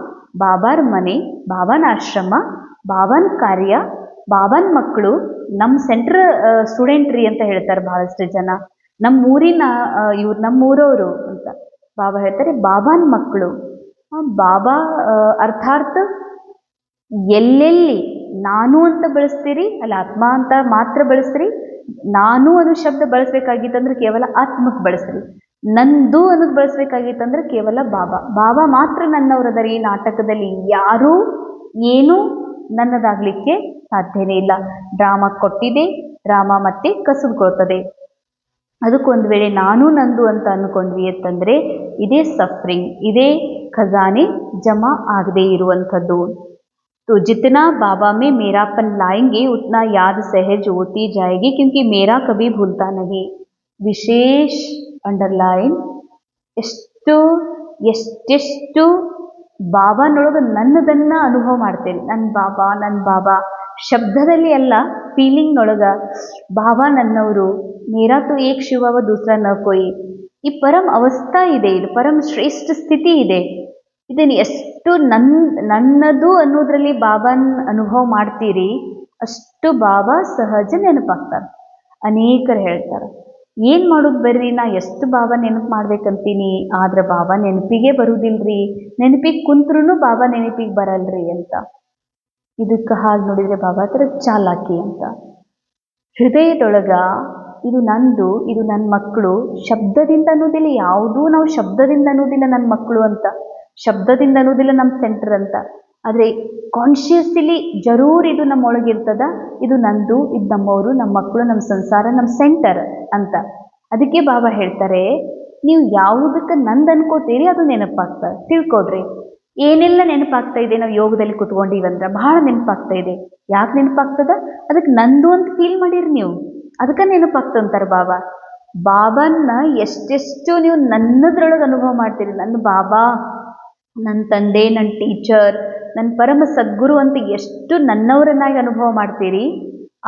ಬಾಬಾರ ಮನೆ, ಬಾಬಾನ ಆಶ್ರಮ, ಬಾಬಾನ ಕಾರ್ಯ, ಬಾಬಾನ ಮಕ್ಕಳು, ನಮ್ಮ ಸೆಂಟ್ರ್ ಸ್ಟೂಡೆಂಟ್ರಿ ಅಂತ ಹೇಳ್ತಾರೆ ಬಹಳಷ್ಟು ಜನ. ಇವ್ರು ನಮ್ಮೂರವರು ಅಂತ. ಬಾಬಾ ಹೇಳ್ತಾರೆ ಬಾಬಾನ ಮಕ್ಕಳು. ಬಾಬಾ ಅರ್ಥಾತ್ ಎಲ್ಲೆಲ್ಲಿ ನಾನು ಅಂತ ಬಳಸ್ತೀರಿ ಅಲ್ಲಿ ಆತ್ಮ ಅಂತ ಮಾತ್ರ ಬಳಸ್ರಿ. ನಾನು ಅನ್ನೋ ಶಬ್ದ ಬಳಸಬೇಕಾಗಿತ್ತಂದ್ರೆ ಕೇವಲ ಆತ್ಮಕ್ಕೆ ಬಳಸ್ರಿ. ನಂದು ಅನ್ನೋದು ಬಳಸಬೇಕಾಗಿತ್ತಂದ್ರೆ ಕೇವಲ ಬಾಬಾ ಮಾತ್ರ ನನ್ನವರದರ. ಈ ನಾಟಕದಲ್ಲಿ ಯಾರೂ ಏನೂ ನನ್ನದಾಗಲಿಕ್ಕೆ ಸಾಧ್ಯನೇ ಇಲ್ಲ. ಡ್ರಾಮಾ ಕೊಟ್ಟಿದೆ, ಡ್ರಾಮಾ ಮತ್ತೆ ಕಸಿದುಕೊಳ್ತದೆ. ಅದಕ್ಕೊಂದು ವೇಳೆ ನಾನು ನಂದು ಅಂತ ಅಂದ್ಕೊಂಡ್ವಿ ಅಂತಂದರೆ ಇದೇ ಸಫರಿಂಗ್, ಇದೇ ಖಜಾನೆ ಜಮಾ ಆಗದೆ ಇರುವಂಥದ್ದು. तो जितना बाबा में मेरापन लाएंगे उतना याद सहज होती जाएगी, क्योंकि मेरा कभी भूलता नहीं. विशेष ಅಂಡರ್ಲೈನ್. ಎಷ್ಟೆಷ್ಟು ಬಾಬಾನೊಳಗೆ ನನ್ನದನ್ನು ಅನುಭವ ಮಾಡ್ತೇನೆ. ನನ್ನ ಬಾಬಾ ಶಬ್ದದಲ್ಲಿ ಅಲ್ಲ, ಫೀಲಿಂಗ್ನೊಳಗೆ ಬಾಬಾ ನನ್ನವರು. ಮೇರಾ ತೋ ಏಕ್ ಶಿವ ದೂಸರಾ ನ ಕೋಯಿ. ಈ ಪರಂ ಅವಸ್ಥಾ ಇದೆ, ಇದು ಪರಂ ಶ್ರೇಷ್ಠ ಸ್ಥಿತಿ ಇದೆ. ಇದನ್ನು ಎಷ್ಟು ನನ್ನದು ಅನ್ನೋದ್ರಲ್ಲಿ ಬಾಬಾನ ಅನುಭವ ಮಾಡ್ತೀರಿ ಅಷ್ಟು ಬಾಬಾ ಸಹಜ ನೆನಪಾಗ್ತಾರೆ. ಅನೇಕರು ಹೇಳ್ತಾರೆ, ಏನು ಮಾಡೋದು ಬರ್ರಿ, ನಾ ಎಷ್ಟು ಬಾಬಾ ನೆನಪು ಮಾಡ್ಬೇಕಂತೀನಿ, ಆದ್ರೆ ಬಾಬಾ ನೆನಪಿಗೆ ಬರುವುದಿಲ್ರಿ, ನೆನಪಿಗೆ ಕುಂತ್ರೂ ಬಾಬಾ ನೆನಪಿಗೆ ಬರಲ್ರಿ ಅಂತ. ಇದಕ್ಕೆ ಹಾಗೆ ನೋಡಿದರೆ ಬಾಬಾ ಹತ್ರ ಚಾಲಾಕಿ ಅಂತ. ಹೃದಯದೊಳಗ ಇದು ನಂದು, ಇದು ನನ್ನ ಮಕ್ಕಳು. ಶಬ್ದದಿಂದ ಅನ್ನೋದಿಲ್ಲ, ಯಾವುದೂ ನಾವು ಶಬ್ದದಿಂದ ಅನ್ನೋದಿಲ್ಲ ನನ್ನ ಮಕ್ಕಳು ಅಂತ, ಶಬ್ದದಿಂದ ಅನ್ನೋದಿಲ್ಲ ನಮ್ಮ ಸೆಂಟರ್ ಅಂತ. ಆದರೆ ಕಾನ್ಷಿಯಸ್ಲಿ ಜರೂರ್ ಇದು ನಮ್ಮೊಳಗಿರ್ತದ, ಇದು ನಂದು, ಇದು ನಮ್ಮವರು, ನಮ್ಮ ಮಕ್ಕಳು, ನಮ್ಮ ಸಂಸಾರ, ನಮ್ಮ ಸೆಂಟರ್ ಅಂತ. ಅದಕ್ಕೆ ಬಾಬಾ ಹೇಳ್ತಾರೆ, ನೀವು ಯಾವುದಕ್ಕೆ ನಂದು ಅನ್ಕೋತೀರಿ ಅದು ನೆನಪಾಗ್ತದೆ. ತಿಳ್ಕೊಡ್ರಿ, ಏನೆಲ್ಲ ನೆನಪಾಗ್ತಾ ಇದೆ ನಾವು ಯೋಗದಲ್ಲಿ ಕುತ್ಕೊಂಡಿವಂದ್ರೆ ಬಹಳ ನೆನಪಾಗ್ತಾ ಇದೆ. ಯಾಕೆ ನೆನಪಾಗ್ತದ? ಅದಕ್ಕೆ ನಂದು ಅಂತ ಫೀಲ್ ಮಾಡಿರಿ ನೀವು, ಅದಕ್ಕೆ ನೆನಪಾಗ್ತಂತಾರೆ ಬಾಬಾ. ಬಾಬಾನ ಎಷ್ಟೆಷ್ಟು ನೀವು ನನ್ನದ್ರೊಳಗೆ ಅನುಭವ ಮಾಡ್ತೀರಿ. ನನ್ನ ಬಾಬಾ, ನನ್ನ ತಂದೆ, ನನ್ನ ಟೀಚರ್, ನನ್ನ ಪರಮ ಸದ್ಗುರು ಅಂತ ಎಷ್ಟು ನನ್ನವರನ್ನಾಗಿ ಅನುಭವ ಮಾಡ್ತೀರಿ,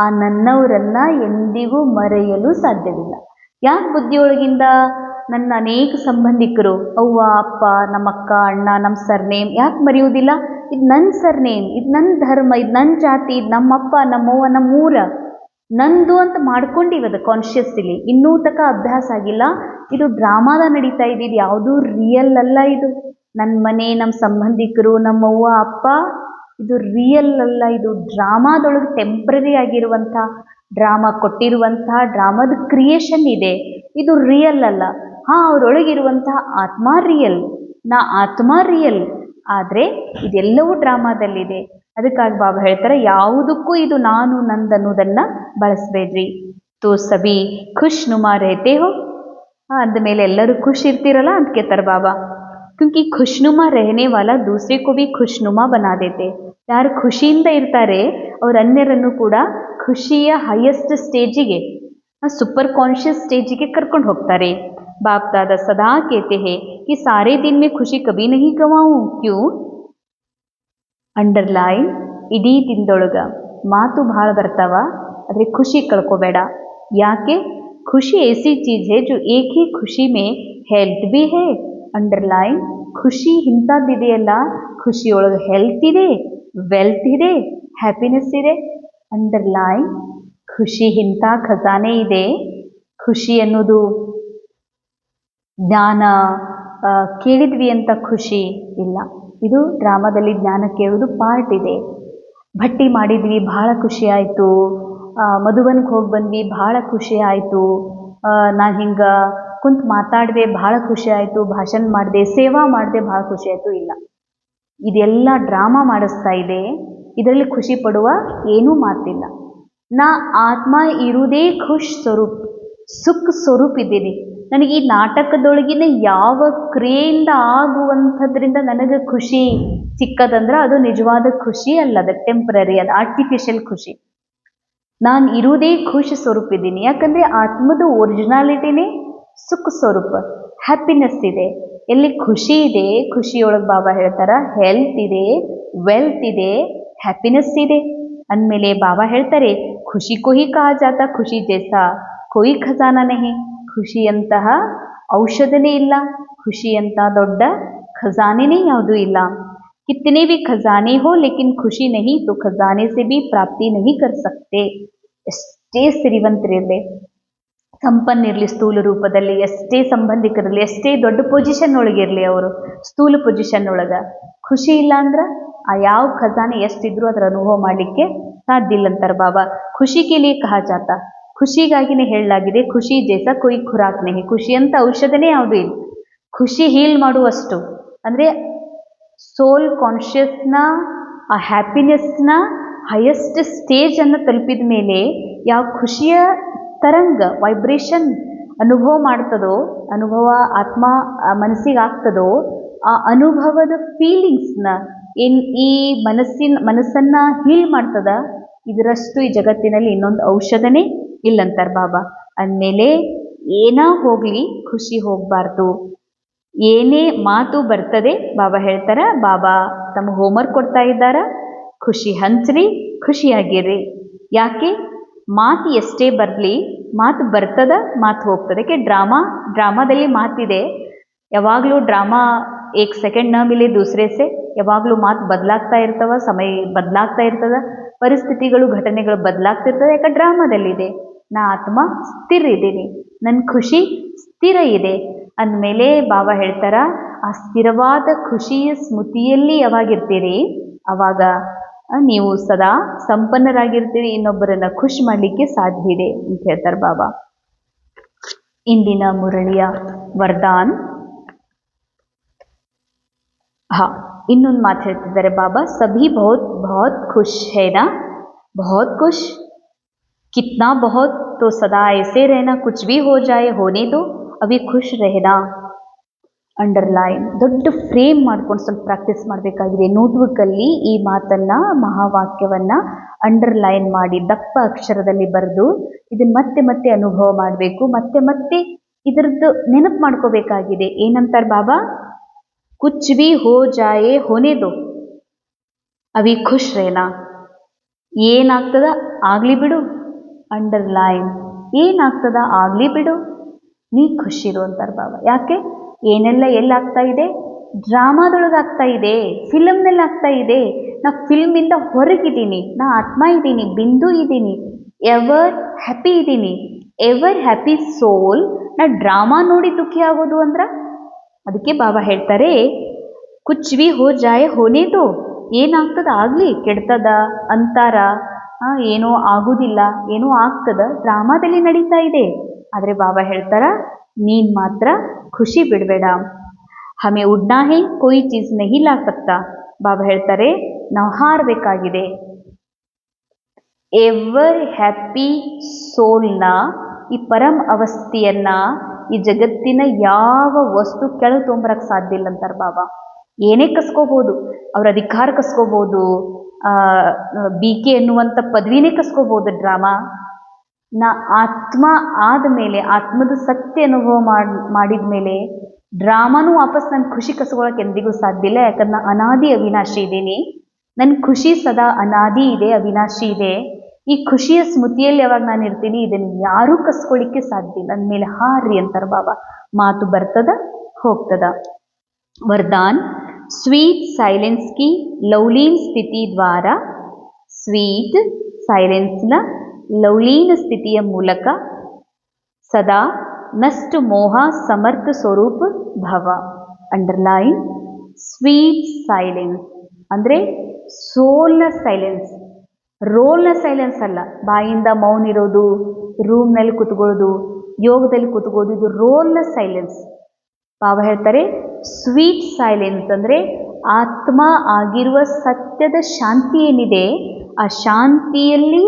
ಆ ನನ್ನವರನ್ನ ಎಂದಿಗೂ ಮರೆಯಲು ಸಾಧ್ಯವಿಲ್ಲ. ಯಾಕೆ ಬುದ್ಧಿಯೊಳಗಿಂದ ನನ್ನ ಅನೇಕ ಸಂಬಂಧಿಕರು, ಅವ್ವ, ಅಪ್ಪ, ನಮ್ಮ ಅಕ್ಕ, ಅಣ್ಣ, ನಮ್ಮ ಸರ್ನೇಮ್ ಯಾಕೆ ಮರೆಯುವುದಿಲ್ಲ? ಇದು ನನ್ನ ಸರ್ನೇಮ್, ಇದು ನನ್ನ ಧರ್ಮ, ಇದು ನನ್ನ ಜಾತಿ, ಇದು ನಮ್ಮಪ್ಪ, ನಮ್ಮವ್ವ, ನಮ್ಮೂರ, ನಂದು ಅಂತ ಮಾಡ್ಕೊಂಡಿವದು ಕಾನ್ಷಿಯಸ್ಲಿ. ಇನ್ನೂ ತನಕ ಅಭ್ಯಾಸ ಆಗಿಲ್ಲ. ಇದು ಡ್ರಾಮಾದ ನಡೀತಾ ಇದೆ, ಇದು ಯಾವುದೂ ರಿಯಲ್ ಅಲ್ಲ. ಇದು ನನ್ನ ಮನೆ, ನಮ್ಮ ಸಂಬಂಧಿಕರು, ನಮ್ಮವ್ವ ಅಪ್ಪ, ಇದು ರಿಯಲ್ ಅಲ್ಲ. ಇದು ಡ್ರಾಮಾದೊಳಗೆ ಟೆಂಪ್ರರಿ ಆಗಿರುವಂಥ ಡ್ರಾಮಾ ಕೊಟ್ಟಿರುವಂಥ ಡ್ರಾಮಾದ ಕ್ರಿಯೇಷನ್ ಇದೆ, ಇದು ರಿಯಲ್ ಅಲ್ಲ. ಅವರೊಳಗಿರುವಂತಹ ಆತ್ಮ ರಿಯಲ್, ನಾ ಆತ್ಮ ರಿಯಲ್, ಆದರೆ ಇದೆಲ್ಲವೂ ಡ್ರಾಮಾದಲ್ಲಿದೆ. ಅದಕ್ಕಾಗಿ ಬಾಬಾ ಹೇಳ್ತಾರೆ, ಯಾವುದಕ್ಕೂ ಇದು ನಾನು ನಂದು ಅನ್ನೋದನ್ನು ಬಳಸಬೇಡ್ರಿ. ತೋ ಸಬಿ ಖುಷ್ ನುಮಾ ರೇತೆ ಹೋ, ಅಂದಮೇಲೆ ಎಲ್ಲರೂ ಖುಷ್ ಇರ್ತಿರಲ್ಲ ಅಂತ ಕೇಳ್ತಾರೆ ಬಾಬಾ. ಕ್ಯೂಂಕಿ ಖುಷ್ನುಮಾ रहने वाला दूसरे को भी खुशनुमा बना देते. ಯಾರು ಖುಷಿಯಿಂದ ಇರ್ತಾರೆ ಅವ್ರು ಅನ್ಯರನ್ನು ಕೂಡ ಖುಷಿಯ ಹೈಯೆಸ್ಟ್ ಸ್ಟೇಜಿಗೆ, सुपर कॉन्शियस स्टेज के ಕರ್ಕೊಂಡು ಹೋಗ್ತಾರೆ. बाप दादा सदा कहते हैं कि सारे दिन में खुशी कभी नहीं गवाऊं. क्यों? ಅಂಡರ್ಲೈನ್, ಇಡೀ ದಿನದೊಳಗ ಮಾತು ಭಾಳ ಬರ್ತಾವ, ಆದರೆ ಖುಷಿ ಕಳ್ಕೋಬೇಡ. ಯಾಕೆ? ಖುಷಿ ऐसी चीज है जो एक ही खुशी में हेल्थ भी है. ಅಂಡರ್ಲೈನ್, ಖುಷಿ ಇಂಥದ್ದಿದೆಯಲ್ಲ, ಖುಷಿಯೊಳಗೆ ಹೆಲ್ತ್ ಇದೆ, ವೆಲ್ತ್ ಇದೆ, ಹ್ಯಾಪಿನೆಸ್ ಇದೆ. ಅಂಡರ್ಲೈನ್, ಖುಷಿ ಇಂಥ ಖಜಾನೆ ಇದೆ. ಖುಷಿ ಅನ್ನೋದು ಜ್ಞಾನ ಕೇಳಿದ್ವಿ ಅಂತ ಖುಷಿ ಇಲ್ಲ. ಇದು ಡ್ರಾಮಾದಲ್ಲಿ ಜ್ಞಾನ ಕೇಳೋದು ಪಾರ್ಟ್ ಇದೆ. ಭಟ್ಟಿ ಮಾಡಿದ್ವಿ, ಭಾಳ ಖುಷಿ ಆಯಿತು. ಮಧುಬನ್ಗೆ ಹೋಗಿ ಬಂದ್ವಿ, ಭಾಳ ಖುಷಿ ಆಯಿತು. ನಾನು ಹಿಂಗೆ ಕುಂತು ಮಾತಾಡಿದೆ, ಭಾಳ ಖುಷಿ ಆಯಿತು. ಭಾಷಣ ಮಾಡಿದೆ, ಸೇವಾ ಮಾಡಿದೆ, ಭಾಳ ಖುಷಿ ಆಯಿತು. ಇಲ್ಲ, ಇದೆಲ್ಲ ಡ್ರಾಮಾ ಮಾಡಿಸ್ತಾ ಇದೆ. ಇದರಲ್ಲಿ ಖುಷಿ ಪಡುವ ಏನೂ ಮಾತಿಲ್ಲ. ನಾ ಆತ್ಮ ಇರುವುದೇ ಖುಷ್ ಸ್ವರೂಪ್, ಸುಖ ಸ್ವರೂಪ್ ಇದ್ದೀನಿ. ನನಗೆ ಈ ನಾಟಕದೊಳಗಿನ ಯಾವ ಕ್ರಿಯೆಯಿಂದ ಆಗುವಂಥದ್ರಿಂದ ನನಗೆ ಖುಷಿ ಸಿಕ್ಕದಂದ್ರೆ ಅದು ನಿಜವಾದ ಖುಷಿ ಅಲ್ಲ, ಅದು ಟೆಂಪ್ರರಿ, ಅದು ಆರ್ಟಿಫಿಷಿಯಲ್ ಖುಷಿ. ನಾನು ಇರುವುದೇ ಖುಷ್ ಸ್ವರೂಪ್ ಇದ್ದೀನಿ. ಯಾಕಂದರೆ ಆತ್ಮದ ಒರಿಜಿನಾಲಿಟಿನೇ ಸುಖ ಸ್ವರೂಪ, ಹ್ಯಾಪಿನೆಸ್ ಇದೆ. ಎಲ್ಲಿ ಖುಷಿ ಇದೆ, ಖುಷಿಯೊಳಗೆ ಬಾಬಾ ಹೇಳ್ತಾರ ಹೆಲ್ತ್ ಇದೆ, ವೆಲ್ತ್ ಇದೆ, ಹ್ಯಾಪಿನೆಸ್ ಇದೆ. ಅಂದಮೇಲೆ ಬಾಬಾ ಹೇಳ್ತಾರೆ, ಖುಷಿ ಕೊಹಿ ಕಹಾ ಜಾತಾ ಖುಷಿ ಜೈಸಾ ಕೊಯ್ ಖಜಾನ ನಹಿ. ಖುಷಿಯಂತಹ ಔಷಧನೇ ಇಲ್ಲ, ಖುಷಿಯಂಥ ದೊಡ್ಡ ಖಜಾನೆನೇ ಯಾವುದೂ ಇಲ್ಲ. ಕಿತ್ತನೆ ಭಿ ಖಜಾನೆ ಹೋ ಲೇಕಿನ್ ಖುಷಿ ನಹಿ ತೋ ಖಜಾನೆ ಸೆ ಭಿ ಪ್ರಾಪ್ತಿ ನಹಿ ಕರ್ ಸಕ್ತೆ. ಎಷ್ಟೇ ಸಿರಿವಂತರಿರಲಿ, ಸಂಪನ್ನಿರಲಿ ಸ್ಥೂಲ ರೂಪದಲ್ಲಿ, ಎಷ್ಟೇ ಸಂಬಂಧಿಕರಲ್ಲಿ, ಎಷ್ಟೇ ದೊಡ್ಡ ಪೊಸಿಷನ್ ಒಳಗಿರಲಿ, ಅವರು ಸ್ಥೂಲ ಪೊಸಿಷನ್ ಒಳಗೆ ಖುಷಿ ಇಲ್ಲ ಅಂದ್ರೆ ಆ ಯಾವ ಖಜಾನೆ ಎಷ್ಟಿದ್ರು ಅದರ ಅನುಭವ ಮಾಡಲಿಕ್ಕೆ ಸಾಧ್ಯ ಇಲ್ಲ ಅಂತಾರೆ ಬಾಬಾ. ಖುಷಿ ಕೇಳಿಯೇ ಕಹಾ ಜಾತಾ, ಖುಷಿಗಾಗಿನೇ ಹೇಳಲಾಗಿದೆ ಖುಷಿ ಜೈಸಾ ಕೊಯ್ ಖುರಾಕ್ ನಹಿ. ಖುಷಿ ಅಂತ ಔಷಧನೇ ಯಾವುದೂ ಇಲ್ಲ. ಖುಷಿ ಹೀಲ್ ಮಾಡುವಷ್ಟು ಅಂದರೆ ಸೋಲ್ ಕಾನ್ಷಿಯಸ್ನ ಆ ಹ್ಯಾಪಿನೆಸ್ನ ಹೈಯೆಸ್ಟ್ ಸ್ಟೇಜನ್ನು ತಲುಪಿದ ಮೇಲೆ ಯಾವ ಖುಷಿಯ ತರಂಗ ವೈಬ್ರೇಷನ್ ಅನುಭವ ಮಾಡ್ತದೋ, ಅನುಭವ ಆತ್ಮ ಮನಸ್ಸಿಗೆ ಆಗ್ತದೋ, ಆ ಅನುಭವದ ಫೀಲಿಂಗ್ಸ್ನ ಈ ಮನಸ್ಸನ್ನು ಹೀಲ್ ಮಾಡ್ತದ. ಇದರಷ್ಟು ಈ ಜಗತ್ತಿನಲ್ಲಿ ಇನ್ನೊಂದು ಔಷಧನೇ ಇಲ್ಲಂತಾರೆ ಬಾಬಾ. ಅಂದಮೇಲೆ ಏನಾ ಹೋಗಲಿ ಖುಷಿ ಹೋಗಬಾರ್ದು. ಏನೇ ಮಾತು ಬರ್ತದೆ ಬಾಬಾ ಹೇಳ್ತಾರ, ಬಾಬಾ ತಮ್ಮ ಹೋಮ್ವರ್ಕ್ ಕೊಡ್ತಾ ಇದ್ದಾರ, ಖುಷಿ ಹಂಚ್ರಿ, ಖುಷಿಯಾಗಿರ್ರಿ. ಯಾಕೆ? ಮಾತು ಎಷ್ಟೇ ಬರಲಿ, ಮಾತು ಬರ್ತದ, ಮಾತು ಹೋಗ್ತದೆ. ಯಾಕೆ? ಡ್ರಾಮಾದಲ್ಲಿ ಮಾತಿದೆ. ಯಾವಾಗಲೂ ಡ್ರಾಮಾ ಏಕ್ ಸೆಕೆಂಡ್ ನ ಮಿಲೆ ದೂಸರೆ ಸೆ, ಯಾವಾಗಲೂ ಮಾತು ಬದಲಾಗ್ತಾ ಇರ್ತವ, ಸಮಯ ಬದಲಾಗ್ತಾ ಇರ್ತದ, ಪರಿಸ್ಥಿತಿಗಳು ಘಟನೆಗಳು ಬದಲಾಗ್ತಿರ್ತದೆ. ಯಾಕೆ? ಡ್ರಾಮಾದಲ್ಲಿದೆ. ನಾ ಆತ್ಮ ಸ್ಥಿರ ಇದ್ದೀನಿ, ನನ್ನ ಖುಷಿ ಸ್ಥಿರ ಇದೆ. ಅಂದಮೇಲೆ ಬಾಬಾ ಹೇಳ್ತಾರ, ಆ ಸ್ಥಿರವಾದ ಖುಷಿಯ ಸ್ಮೃತಿಯಲ್ಲಿ ಯಾವಾಗಿರ್ತೀರಿ ಆವಾಗ ನೀವು ಸದಾ ಸಂಪನ್ನರಾಗಿರ್ತೀರಿ, ಇನ್ನೊಬ್ಬರನ್ನು ಖುಷಿ ಮಾಡಲಿಕ್ಕೆ ಸಾಧ್ಯ ಇದೆ ಅಂತ ಹೇಳ್ತಾರೆ ಬಾಬಾ. ಇಂದಿನ ಮುರಳಿಯ ವರದಾನ್. ಹಾ, ಇನ್ನೊಂದು ಮಾತು ಹೇಳ್ತಿದ್ದಾರೆ ಬಾಬಾ, ಸಭಿ ಬಹುತ್ ಬಹುತ್ ಖುಷ್ है ना, बहुत खुश, कितना बहुत, तो सदा ऐसे रहना, कुछ भी हो जाए होने दो, अभी खुश रहना. ಅಂಡರ್ಲೈನ್ ದೊಡ್ಡ ಫ್ರೇಮ್ ಮಾಡ್ಕೊಂಡು ಸ್ವಲ್ಪ ಪ್ರಾಕ್ಟೀಸ್ ಮಾಡಬೇಕಾಗಿದೆ. ನೋಟ್ಬುಕ್ಕಲ್ಲಿ ಈ ಮಾತನ್ನು, ಮಹಾವಾಕ್ಯವನ್ನು ಅಂಡರ್ಲೈನ್ ಮಾಡಿ ದಪ್ಪ ಅಕ್ಷರದಲ್ಲಿ ಬರೆದು ಇದನ್ನು ಮತ್ತೆ ಮತ್ತೆ ಅನುಭವ ಮಾಡಬೇಕು. ಮತ್ತೆ ಮತ್ತೆ ಇದರದ್ದು ನೆನಪು ಮಾಡ್ಕೋಬೇಕಾಗಿದೆ. ಏನಂತಾರೆ ಬಾಬಾ, ಕುಚ್ ಭಿ ಹೋ ಜಾಯೆ ಹೋನೆ ದೋ, ಅವಿ ಖುಷ್ ರೇನಾ. ಏನಾಗ್ತದ ಆಗಲಿ ಬಿಡು. ಅಂಡರ್ಲೈನ್, ಏನಾಗ್ತದ ಆಗಲಿ ಬಿಡು, ನೀ ಖುಷಿರು ಅಂತಾರೆ ಬಾಬಾ. ಯಾಕೆ? ಏನೆಲ್ಲ ಎಲ್ಲಾಗ್ತಾ ಇದೆ? ಡ್ರಾಮಾದೊಳಗೆ ಆಗ್ತಾ ಇದೆ, ಫಿಲಮ್ನಲ್ಲಿ ಆಗ್ತಾ ಇದೆ. ನಾ ಫಿಲ್ಮಿಂದ ಹೊರಗಿದ್ದೀನಿ, ನಾ ಆತ್ಮ ಇದ್ದೀನಿ, ಬಿಂದು ಇದ್ದೀನಿ, ಎವರ್ ಹ್ಯಾಪಿ ಇದ್ದೀನಿ. ಎವರ್ ಹ್ಯಾಪಿ ಸೋಲ್ ನಾ ಡ್ರಾಮಾ ನೋಡಿ ದುಃಖಿ ಆಗೋದು ಅಂದ್ರೆ? ಅದಕ್ಕೆ ಬಾಬಾ ಹೇಳ್ತಾರೆ, ಕುಚ್ ಭಿ ಹೋ ಜಾಯೆ ಹೋನೇದು, ಏನಾಗ್ತದ ಆಗಲಿ, ಕೆಡ್ತದ ಅಂತಾರ, ಏನೋ ಆಗೋದಿಲ್ಲ, ಏನೋ ಆಗ್ತದ, ಡ್ರಾಮಾದಲ್ಲಿ ನಡೀತಾ ಇದೆ. ಆದರೆ ಬಾಬಾ ಹೇಳ್ತಾರ, ನೀನು ಮಾತ್ರ ಖುಷಿ ಬಿಡಬೇಡ. ಹಮೆ ಉಡ್ನಾ ಹೇ, ಕೋಯಿ ಚೀಸ್ ನಹಿ ಲಾ ಸಕ್ತಾ. ಬಾಬಾ ಹೇಳ್ತಾರೆ, ನಾವು ಹಾರಬೇಕಾಗಿದೆ. ಎವರ್ ಹ್ಯಾಪಿ ಸೋಲ್ನ, ಈ ಪರಂ ಅವಸ್ಥೆಯನ್ನ ಈ ಜಗತ್ತಿನ ಯಾವ ವಸ್ತು ಕೆಳಗೆ ತೊಗೊಂಬರಕ್ಕೆ ಸಾಧ್ಯ ಇಲ್ಲ ಅಂತಾರೆ ಬಾಬಾ. ಏನೇ ಕಸ್ಕೋಬೋದು, ಅವ್ರ ಅಧಿಕಾರ ಕಸ್ಕೋಬೋದು, BK ಎನ್ನುವಂಥ ಪದವಿನೇ ಕಸ್ಕೋಬೋದು. ಡ್ರಾಮಾ ನಾ ಆತ್ಮ ಆದಮೇಲೆ, ಆತ್ಮದ ಸತ್ಯ ಅನುಭವ ಮಾಡಿದ ಮೇಲೆ ಡ್ರಾಮಾನೂ ವಾಪಸ್ ನನ್ನ ಖುಷಿ ಕಸ್ಕೊಳ್ಳೋಕೆ ಎಂದಿಗೂ ಸಾಧ್ಯ ಇಲ್ಲ. ಯಾಕಂದ್ರೆ ನಾನು ಅನಾದಿ ಅವಿನಾಶಿ ಇದ್ದೀನಿ. ನನ್ನ ಖುಷಿ ಸದಾ ಅನಾದಿ ಇದೆ, ಅವಿನಾಶಿ ಇದೆ. ಈ ಖುಷಿಯ ಸ್ಮೃತಿಯಲ್ಲಿ ಯಾವಾಗ ನಾನು ಇರ್ತೀನಿ, ಇದನ್ನು ಯಾರೂ ಕಸ್ಕೊಳ್ಳಿಕ್ಕೆ ಸಾಧ್ಯ ಇಲ್ಲ. ನನ್ನ ಮೇಲೆ ಹಾರ್ರಿ ಅಂತಾರೆ ಬಾಬಾ. ಮಾತು ಬರ್ತದ ಹೋಗ್ತದ. ವರದಾನ್, ಸ್ವೀಟ್ ಸೈಲೆನ್ಸ್ ಕಿ ಲವ್ಲೀನ್ ಸ್ಥಿತಿ ದ್ವಾರ, ಸ್ವೀಟ್ ಸೈಲೆನ್ಸ್ನ ಲವ್ಲೀನ ಸ್ಥಿತಿಯ ಮೂಲಕ ಸದಾ ನಷ್ಟ ಮೋಹ ಸಮರ್ಥ ಸ್ವರೂಪ ಭವ. ಅಂಡರ್ಲೈನ್, ಸ್ವೀಟ್ ಸೈಲೆನ್ಸ್ ಅಂದರೆ ಸೋಲ್ನ ಸೈಲೆನ್ಸ್, ರೋಲ್ನ ಸೈಲೆನ್ಸ್ ಅಲ್ಲ. ಬಾಯಿಂದ ಮೌನ ಇರೋದು, ರೂಮ್ನಲ್ಲಿ ಕೂತ್ಕೊಳ್ಳೋದು, ಯೋಗದಲ್ಲಿ ಕೂತ್ಕೊಳ್ಳೋದು, ಇದು ರೋಲ್ನ ಸೈಲೆನ್ಸ್. ಬಾಬಾ ಹೇಳ್ತಾರೆ, ಸ್ವೀಟ್ ಸೈಲೆನ್ಸ್ ಅಂದರೆ ಆತ್ಮ ಆಗಿರುವ ಸತ್ಯದ ಶಾಂತಿ ಏನಿದೆ, ಆ ಶಾಂತಿಯಲ್ಲಿ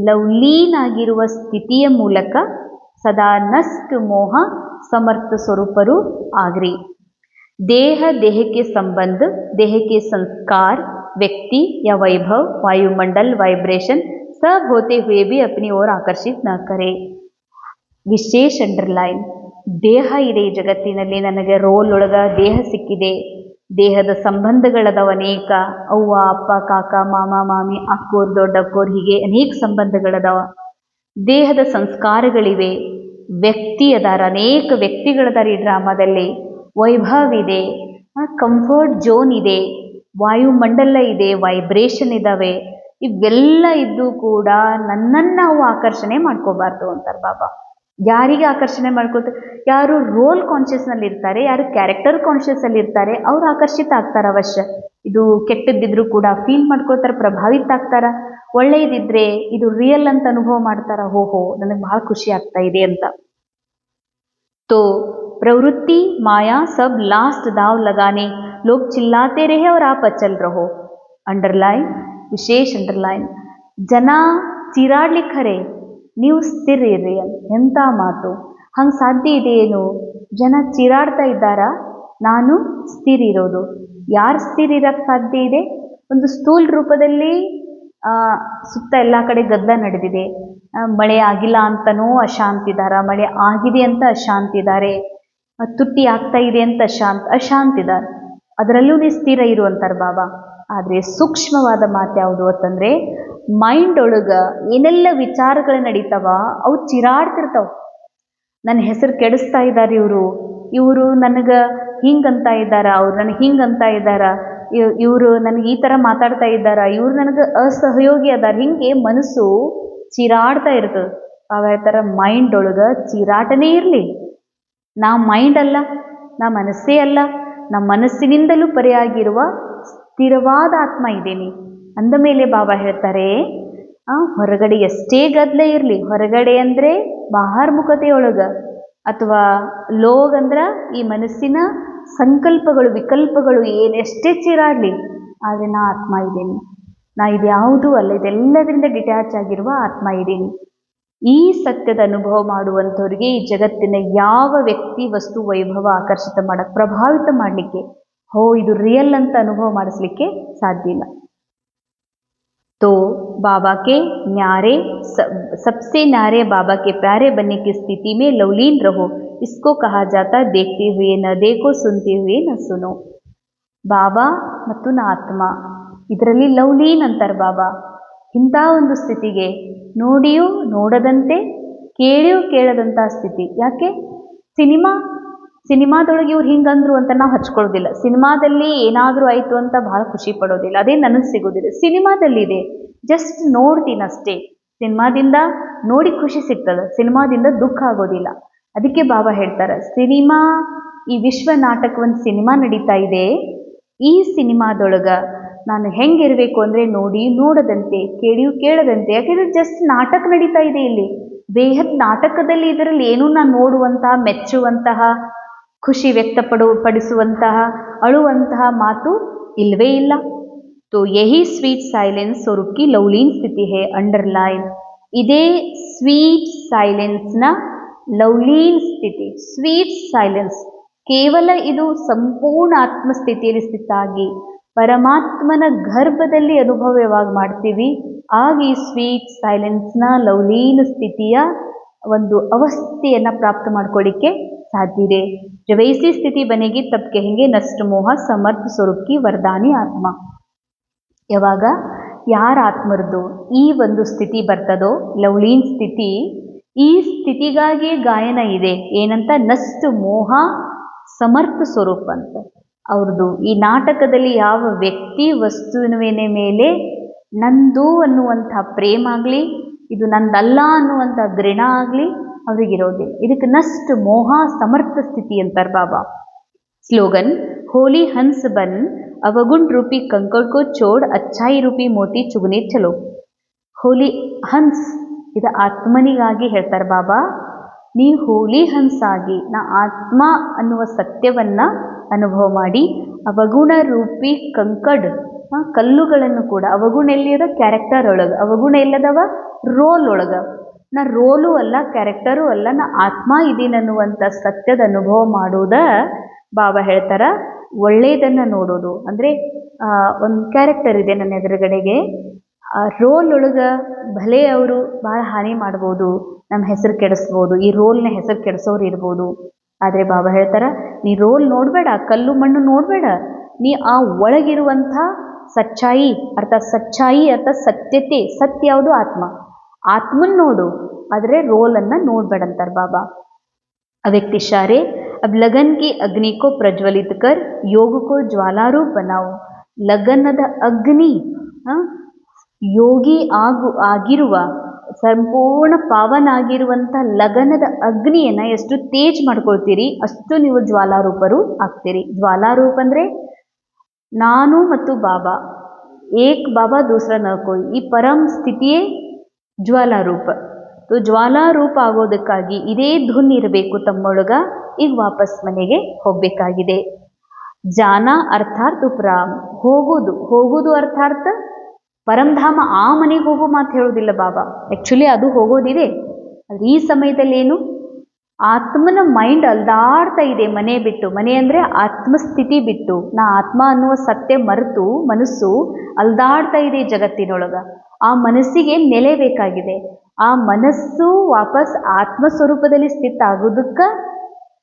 ಲವ್ಲೀನ್ ಆಗಿರುವ ಸ್ಥಿತಿಯ ಮೂಲಕ ಸದಾ ನಷ್ಟ ಮೋಹ ಸಮರ್ಥ ಸ್ವರೂಪರು ಆಗ್ರಿ. देह देह के संबंध, देह के संस्कार, व्यक्ति या वैभव, वायुमंडल, वाइब्रेशन सब होते हुए भी अपनी ओर आकर्षित न करे. ವಿಶೇಷ ಅಂಡರ್ಲೈನ್, ದೇಹ ಇದೆ ಈ ಜಗತ್ತಿನಲ್ಲಿ. ನನಗೆ ರೋಲ್ ಒಳಗೆ ದೇಹ ಸಿಕ್ಕಿದೆ, ದೇಹದ ಸಂಬಂಧಗಳದಾವ ಅನೇಕ. ಅವ್ವ ಅಪ್ಪ ಕಾಕ ಮಾಮ ಮಾಮಿ ಅಕ್ಕೋರು ದೊಡ್ಡಕ್ಕೋರು, ಹೀಗೆ ಅನೇಕ ಸಂಬಂಧಗಳದಾವ. ದೇಹದ ಸಂಸ್ಕಾರಗಳಿವೆ, ವ್ಯಕ್ತಿ ಅದಾರ, ಅನೇಕ ವ್ಯಕ್ತಿಗಳದಾರ ಈ ಡ್ರಾಮಾದಲ್ಲಿ. ವೈಭವ್ ಇದೆ, ಕಂಫರ್ಟ್ ಝೋನ್ ಇದೆ, ವಾಯುಮಂಡಲ ಇದೆ, ವೈಬ್ರೇಷನ್ ಇದ್ದಾವೆ. ಇವೆಲ್ಲ ಇದ್ದು ಕೂಡ ನನ್ನನ್ನು ನಾವು ಆಕರ್ಷಣೆ ಮಾಡ್ಕೋಬಾರ್ದು ಅಂತಾರೆ ಬಾಬಾ. ಯಾರಿಗೆ ಆಕರ್ಷಣೆ ಮಾಡ್ಕೋತಾರೆ? ಯಾರು ರೋಲ್ ಕಾನ್ಷಿಯಸ್ನಲ್ಲಿ ಇರ್ತಾರೆ, ಯಾರು ಕ್ಯಾರೆಕ್ಟರ್ ಕಾನ್ಷಿಯಸ್ಸಲ್ಲಿ ಇರ್ತಾರೆ, ಅವ್ರು ಆಕರ್ಷಿತ ಆಗ್ತಾರೆ ಅವಶ್ಯ. ಇದು ಕೆಟ್ಟದ್ದಿದ್ರು ಕೂಡ ಫೀಲ್ ಮಾಡ್ಕೋತಾರೆ, ಪ್ರಭಾವಿತ ಆಗ್ತಾರ. ಒಳ್ಳೆಯದಿದ್ರೆ ಇದು ರಿಯಲ್ ಅಂತ ಅನುಭವ ಮಾಡ್ತಾರ, ಹೋಹೋ ನನಗೆ ಬಹಳ ಖುಷಿ ಆಗ್ತಾ ಇದೆ ಅಂತ. तो प्रवृत्ति माया सब लास्ट दाव लगाने, लोग चिल्लाते रहे और आप अचल रहो. अंडरलाइन, ವಿಶೇಷ ಅಂಡರ್ಲೈನ್, ಜನ ಚೀರಾಡ್ಲಿಕ್ಕರೆ ನೀವು ಸ್ಥಿರ ಇರ್ರಿ. ಎಂಥ ಮಾತು! ಹಂಗೆ ಸಾಧ್ಯ ಇದೆ ಏನು? ಜನ ಚೀರಾಡ್ತಾ ಇದ್ದಾರಾ, ನಾನು ಸ್ಥಿರ ಇರೋದು. ಯಾರು ಸ್ಥಿರ ಇರೋಕ್ಕೆ ಸಾಧ್ಯ ಇದೆ? ಒಂದು ಸ್ಥೂಲ ರೂಪದಲ್ಲಿ ಸುತ್ತ ಎಲ್ಲ ಕಡೆ ಗದ್ದಲ ನಡೆದಿದೆ. ಮಳೆ ಆಗಿಲ್ಲ ಅಂತನೂ ಅಶಾಂತಿದಾರ, ಮಳೆ ಆಗಿದೆ ಅಂತ ಅಶಾಂತಿದ್ದಾರೆ, ತುಟ್ಟಿ ಆಗ್ತಾ ಇದೆ ಅಂತ ಅಶಾಂತಿದ್ದಾರೆ. ಅದರಲ್ಲೂ ನೀವು ಸ್ಥಿರ ಇರುವಂತಾರೆ ಬಾಬಾ. ಆದರೆ ಸೂಕ್ಷ್ಮವಾದ ಮಾತು ಯಾವುದು ಅಂತಂದರೆ, ಮೈಂಡ್ ಒಳಗೆ ಏನೆಲ್ಲ ವಿಚಾರಗಳು ನಡೀತಾವ, ಅವು ಚಿರಾಡ್ತಿರ್ತಾವೆ. ನನ್ನ ಹೆಸರು ಕೆಡಿಸ್ತಾ ಇದ್ದಾರೆ ಇವರು ನನಗೆ ಹಿಂಗಂತ ಇದ್ದಾರ, ಅವ್ರು ನನಗೆ ಹಿಂಗಂತ ಇದ್ದಾರ, ಇವರು ನನಗೆ ಈ ಥರ ಮಾತಾಡ್ತಾ ಇದ್ದಾರ, ಇವ್ರು ನನಗೆ ಅಸಹಯೋಗಿ ಅದಾರ. ಹಿಂಗೆ ಮನಸ್ಸು ಚೀರಾಡ್ತಾ ಇರ್ತದೆ. ಅವ ಥರ ಮೈಂಡ್ ಒಳಗೆ ಚೀರಾಟನೇ ಇರಲಿ. ನಾ ಮೈಂಡ್ ಅಲ್ಲ, ನಾ ಮನಸ್ಸೇ ಅಲ್ಲ, ನಮ್ಮ ಮನಸ್ಸಿನಿಂದಲೂ ಪರೆಯಾಗಿರುವ ಸ್ಥಿರವಾದ ಆತ್ಮ ಇದ್ದೀನಿ ಅಂದ ಮೇಲೆ ಬಾಬಾ ಹೇಳ್ತಾರೆ, ಹೊರಗಡೆ ಎಷ್ಟೇ ಗದ್ದಲ ಇರಲಿ, ಹೊರಗಡೆ ಅಂದರೆ ಬಾಹಾರ್ಮುಖತೆಯೊಳಗೆ ಅಥವಾ ಲೋಗ್ ಅಂದ್ರೆ ಈ ಮನಸ್ಸಿನ ಸಂಕಲ್ಪಗಳು ವಿಕಲ್ಪಗಳು ಎಷ್ಟೇ ಚಿರಾಡಲಿ, ಆದರೆ ನಾ ಆತ್ಮ ಇದ್ದೀನಿ, ನಾ ಇದ್ಯಾವುದೂ ಅಲ್ಲ, ಇದೆಲ್ಲದರಿಂದ ಡಿಟ್ಯಾಚ್ ಆಗಿರುವ ಆತ್ಮ ಇದ್ದೀನಿ. ಈ ಸತ್ಯದ ಅನುಭವ ಮಾಡುವಂಥವ್ರಿಗೆ ಈ ಜಗತ್ತಿನ ಯಾವ ವ್ಯಕ್ತಿ ವಸ್ತು ವೈಭವ ಆಕರ್ಷಿತ ಮಾಡಕ್ಕೆ ಪ್ರಭಾವಿತ ಮಾಡಲಿಕ್ಕೆ ಇದು ರಿಯಲ್ ಅಂತ ಅನುಭವ ಮಾಡಿಸ್ಲಿಕ್ಕೆ ಸಾಧ್ಯ ಇಲ್ಲ. तो बाबा के न्यारे सबसे न्यारे बाबा के प्यारे बनने की स्थिति में लवलीन रहो, इसको कहा जाता देखते हुए न देखो, सुनते हुए न सुनो. ಬಾಬಾ ಮತ್ತು ನ ಆತ್ಮ ಇದರಲ್ಲಿ ಲವ್ಲೀನ್ ಅಂತಾರೆ ಬಾಬಾ. ಇಂಥ ಒಂದು ಸ್ಥಿತಿಗೆ ನೋಡಿಯೂ ನೋಡದಂತೆ, ಕೇಳಿಯೂ ಕೇಳದಂಥ ಸ್ಥಿತಿ. ಯಾಕೆ? ಸಿನಿಮಾದೊಳಗೆ ಇವ್ರು ಹಿಂಗಂದ್ರು ಅಂತ ನಾವು ಹಚ್ಕೊಳ್ಳೋದಿಲ್ಲ. ಸಿನಿಮಾದಲ್ಲಿ ಏನಾದರೂ ಆಯಿತು ಅಂತ ಭಾಳ ಖುಷಿ ಪಡೋದಿಲ್ಲ, ಅದೇ ನನಗೆ ಸಿಗೋದಿಲ್ಲ. ಸಿನಿಮಾದಲ್ಲಿದೆ, ಜಸ್ಟ್ ನೋಡ್ತೀನಷ್ಟೇ. ಸಿನಿಮಾದಿಂದ ನೋಡಿ ಖುಷಿ ಸಿಗ್ತದೆ, ಸಿನಿಮಾದಿಂದ ದುಃಖ ಆಗೋದಿಲ್ಲ. ಅದಕ್ಕೆ ಬಾಬಾ ಹೇಳ್ತಾರೆ, ಸಿನಿಮಾ, ಈ ವಿಶ್ವ ನಾಟಕ ಒಂದು ಸಿನಿಮಾ ನಡೀತಾ ಇದೆ, ಈ ಸಿನಿಮಾದೊಳಗೆ ನಾನು ಹೆಂಗಿರಬೇಕು ಅಂದರೆ ನೋಡಿ ನೋಡದಂತೆ, ಕೇಳಿಯೂ ಕೇಳದಂತೆ. ಯಾಕೆಂದರೆ ಜಸ್ಟ್ ನಾಟಕ ನಡೀತಾ ಇದೆ ಇಲ್ಲಿ. ಬೇಹದ್ ನಾಟಕದಲ್ಲಿ ಇದರಲ್ಲಿ ಏನೂ ನಾನು ನೋಡುವಂತಹ, ಮೆಚ್ಚುವಂತಹ, ಖುಷಿ ವ್ಯಕ್ತಪಡಿಸುವಂತಹ, ಅಳುವಂತಹ ಮಾತು ಇಲ್ಲವೇ ಇಲ್ಲ. तो यही स्वीट साइलेंस स्वरूप की लवलीन स्थिति है, अंडरलाइन. ಇದೇ ಸ್ವೀಟ್ ಸೈಲೆನ್ಸ್ನ ಲವ್ಲೀನ್ ಸ್ಥಿತಿ. ಸ್ವೀಟ್ ಸೈಲೆನ್ಸ್ ಕೇವಲ ಇದು ಸಂಪೂರ್ಣ ಆತ್ಮಸ್ಥಿತಿಯಲ್ಲಿ ಸ್ಥಿತಾಗಿ ಪರಮಾತ್ಮನ ಗರ್ಭದಲ್ಲಿ ಅನುಭವ ಯಾವಾಗ ಮಾಡ್ತೀವಿ, ಆಗ ಈ ಸ್ವೀಟ್ ಸೈಲೆನ್ಸ್ನ ಲವ್ಲೀನ್ ಸ್ಥಿತಿಯ ಒಂದು ಅವಸ್ಥೆಯನ್ನು ಪ್ರಾಪ್ತ ಮಾಡ್ಕೊಳ್ಳಿಕ್ಕೆ ಸಾಧ್ಯ ಇದೆ. जब ऐसी स्थिति बनेगी तब कहेंगे नष्ट मोह समर्थ स्वरूप की वरदानी आत्मा. ಯಾವಾಗ ಯಾರ ಆತ್ಮರದ್ದು ಈ ಒಂದು ಸ್ಥಿತಿ ಬರ್ತದೋ, ಲವ್ಲೀನ್ ಸ್ಥಿತಿ, ಈ ಸ್ಥಿತಿಗಾಗಿ ಗಾಯನ ಇದೆ. ಏನಂತ? ನಷ್ಟ ಮೋಹ ಸಮರ್ಥ ಸ್ವರೂಪ ಅಂತ ಅವ್ರದ್ದು. ಈ ನಾಟಕದಲ್ಲಿ ಯಾವ ವ್ಯಕ್ತಿ ವಸ್ತುವಿನ ಮೇಲೆ ನಂದು ಅನ್ನುವಂಥ ಪ್ರೇಮ ಆಗಲಿ, ಇದು ನಂದಲ್ಲ ಅನ್ನುವಂಥ ಘೃಣ ಆಗಲಿ ಅವ್ರಿಗಿರೋದಿಲ್ಲ. ಇದಕ್ಕೆ ನಷ್ಟ ಮೋಹ ಸಮರ್ಥ ಸ್ಥಿತಿ ಅಂತಾರೆ ಬಾಬಾ. ಸ್ಲೋಗನ್, ಹೋಲಿ ಹಂಸ್ ಬನ್ अवगुण रूपी कंकड़ को छोड़ अच्छाई रूपी मोती चुगने चलो. ಹೋಲಿ ಹನ್ಸ್, ಇದು ಆತ್ಮನಿಗಾಗಿ ಹೇಳ್ತಾರೆ ಬಾಬಾ. ನೀ ಹೋಲಿ ಹನ್ಸ್ ಆಗಿ, ನಾ ಆತ್ಮ ಅನ್ನುವ ಸತ್ಯವನ್ನು ಅನುಭವ ಮಾಡಿ, ಅವಗುಣ ರೂಪಿ ಕಂಕಡ್, ಕಲ್ಲುಗಳನ್ನು ಕೂಡ, ಅವಗುಣ ಎಲ್ಲಿಯದ ಕ್ಯಾರೆಕ್ಟರ್ ಒಳಗೆ, ಅವಗುಣ ಎಲ್ಲದವ ರೋಲ್ ಒಳಗೆ. ನಾ ರೋಲು ಅಲ್ಲ, ಕ್ಯಾರೆಕ್ಟರು ಅಲ್ಲ, ನಾ ಆತ್ಮ ಇದೀನಿ ಅನ್ನುವಂಥ ಸತ್ಯದ ಅನುಭವ ಮಾಡೋದ ಬಾಬಾ ಹೇಳ್ತಾರೆ. ಒಳ್ಳೆಯದನ್ನು ನೋಡೋದು ಅಂದರೆ, ಒಂದು ಕ್ಯಾರೆಕ್ಟರ್ ಇದೆ ನನ್ನ ಎದುರುಗಡೆಗೆ, ರೋಲ್ ಒಳಗೆ ಭಲೆ ಅವರು ಭಾಳ ಹಾನಿ ಮಾಡ್ಬೋದು, ನಮ್ಮ ಹೆಸರು ಕೆಡಿಸ್ಬೋದು, ಈ ರೋಲ್ನ ಹೆಸರು ಕೆಡಿಸೋರು ಇರ್ಬೋದು. ಆದರೆ ಬಾಬಾ ಹೇಳ್ತಾರೆ, ನೀ ರೋಲ್ ನೋಡಬೇಡ, ಕಲ್ಲು ಮಣ್ಣು ನೋಡಬೇಡ, ನೀ ಆ ಒಳಗಿರುವಂಥ ಸಚ್ಚಾಯಿ ಅರ್ಥ ಸತ್ಯತೆ. ಸತ್ಯ ಯಾವುದು? ಆತ್ಮ. ಆತ್ಮನ್ ನೋಡು, ಆದರೆ ರೋಲನ್ನು ನೋಡಬೇಡಂತಾರೆ ಬಾಬಾ. अव्यक्त इशारे, अब लगन की अग्नि को प्रज्वलित कर योग को ज्वालारूप बनाओ. ಲಗನದ ಅಗ್ನಿ, ಯೋಗಿ ಆಗಿರುವ, ಸಂಪೂರ್ಣ ಪಾವನಾಗಿರುವಂಥ ಲಗನದ ಅಗ್ನಿಯನ್ನು ಎಷ್ಟು ತೇಜ್ ಮಾಡ್ಕೊಳ್ತೀರಿ, ಅಷ್ಟು ನೀವು ಜ್ವಾಲಾರೂಪರು ಆಗ್ತೀರಿ. ಜ್ವಾಲಾರೂಪ ಅಂದರೆ ನಾನು ಮತ್ತು ಬಾಬಾ, ಏಕ್ ಬಾಬಾ ದೂಸರಾ ನ ಕೋಯಿ, ಈ ಪರಂ ಸ್ಥಿತಿಯೇ ಜ್ವಾಲಾರೂಪ. तो ಜ್ವಾಲಾರೂಪ ಆಗೋದಕ್ಕಾಗಿ ಇದೇ ಧುನ್ ಇರಬೇಕು ತಮ್ಮೊಳಗ. ಈಗ ವಾಪಸ್ ಮನೆಗೆ ಹೋಗಬೇಕಾಗಿದೆ. ಜಾನ ಅರ್ಥಾತ್ ಉಪರಾಮ್, ಹೋಗೋದು ಅರ್ಥಾತ್ ಪರಂಧಾಮ, ಆ ಮನೆಗೆ ಹೋಗೋ ಮಾತು ಹೇಳೋದಿಲ್ಲ ಬಾಬಾ. ಆ್ಯಕ್ಚುಲಿ ಅದು ಹೋಗೋದಿದೆ, ಆದರೆ ಈ ಸಮಯದಲ್ಲಿ ಏನು, ಆತ್ಮನ ಮೈಂಡ್ ಅಲ್ದಾಡ್ತಾ ಇದೆ ಮನೆ ಬಿಟ್ಟು. ಮನೆ ಅಂದರೆ ಆತ್ಮಸ್ಥಿತಿ ಬಿಟ್ಟು, ನಾ ಆತ್ಮ ಅನ್ನುವ ಸತ್ಯ ಮರೆತು ಮನಸ್ಸು ಅಲ್ದಾಡ್ತಾ ಇದೆ ಜಗತ್ತಿನೊಳಗೆ. ಆ ಮನಸ್ಸಿಗೆ ನೆಲೆ ಬೇಕಾಗಿದೆ. ಆ ಮನಸ್ಸು ವಾಪಸ್ ಆತ್ಮಸ್ವರೂಪದಲ್ಲಿ ಸ್ಥಿತ ಆಗೋದಕ್ಕೆ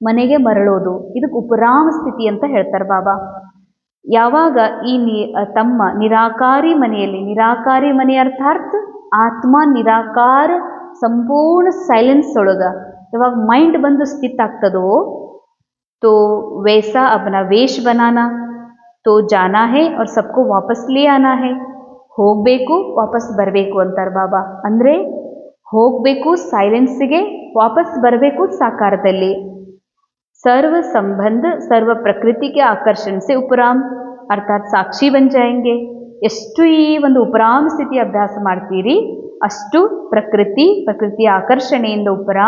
ಮನೆಗೆ ಮರಳೋದು, ಇದಕ್ಕೆ ಉಪರಾಮ ಸ್ಥಿತಿ ಅಂತ ಹೇಳ್ತಾರೆ ಬಾಬಾ. ಯಾವಾಗ ಈ ತಮ್ಮ ನಿರಾಕಾರಿ ಮನೆಯಲ್ಲಿ, ನಿರಾಕಾರಿ ಮನೆ ಅರ್ಥಾತ್ ಆತ್ಮ ನಿರಾಕಾರ ಸಂಪೂರ್ಣ ಸೈಲೆನ್ಸ್ ಒಳಗೆ ಯಾವಾಗ ಮೈಂಡ್ ಬಂದು ಸ್ಥಿತ ಆಗ್ತದೋ, तो वैसा अपना वेश बनाना, तो जाना है और सबको वापस ले आना है. ಹೋಗಬೇಕು, ವಾಪಸ್ ಬರಬೇಕು ಅಂತಾರೆ ಬಾಬಾ. ಅಂದರೆ ಹೋಗಬೇಕು ಸೈಲೆನ್ಸ್ಗೆ, ವಾಪಸ್ ಬರಬೇಕು ಸಾಕಾರದಲ್ಲಿ. सर्व संबंध सर्व प्रकृति के आकर्षण से उपराम अर्थात साक्षी बन जाएंगे. ಎಷ್ಟು ಈ ಒಂದು ಉಪರಾಮ ಸ್ಥಿತಿ ಅಭ್ಯಾಸ ಮಾಡ್ತೀರಿ, ಅಷ್ಟು ಪ್ರಕೃತಿಯ ಆಕರ್ಷಣೆಯಿಂದ ಉಪರ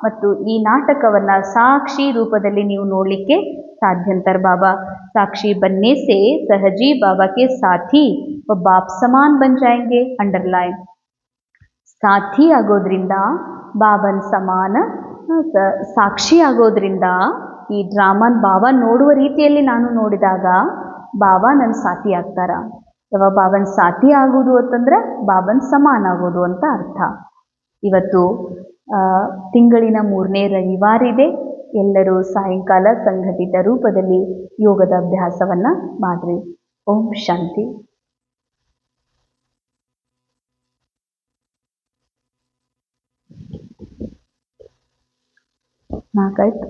ಮತ್ತು ಈ ನಾಟಕವನ್ನ ಸಾಕ್ಷಿ ರೂಪದಲ್ಲಿ ನೀವು ನೋಡಲಿಕ್ಕೆ साध्य अंतर बाबा साक्षी बनने से सहजी बाबा के साथी व बाप समान बन जाएंगे अंडरलाइन ಸಾಥಿ ಆಗೋದ್ರಿಂದ ಬಾಬನ್ ಸಮಾನ ಸಾಕ್ಷಿ ಆಗೋದ್ರಿಂದ ಈ ಡ್ರಾಮನ್ ಬಾಬಾ ನೋಡುವ ರೀತಿಯಲ್ಲಿ ನಾನು ನೋಡಿದಾಗ ಬಾಬಾ ನನ್ನ ಸಾಥಿ ಆಗ್ತಾರ ಅಥವಾ ಬಾಬನ್ ಸಾಥಿ ಆಗೋದು ಅಂತಂದ್ರೆ ಬಾಬನ್ ಸಮಾನ ಆಗೋದು ಅಂತ ಅರ್ಥ ಇವತ್ತು ತಿಂಗಳಿನ 3ನೇ ರವಿವಾರ ಇದೆ ಎಲ್ಲರೂ ಸಾಯಂಕಾಲ ಸಂಘಟಿತ ರೂಪದಲ್ಲಿ ಯೋಗದ ಅಭ್ಯಾಸವನ್ನ ಮಾಡ್ರಿ ಓಂ ಶಾಂತಿ ನಾಲ್ಕಾಯ್ತು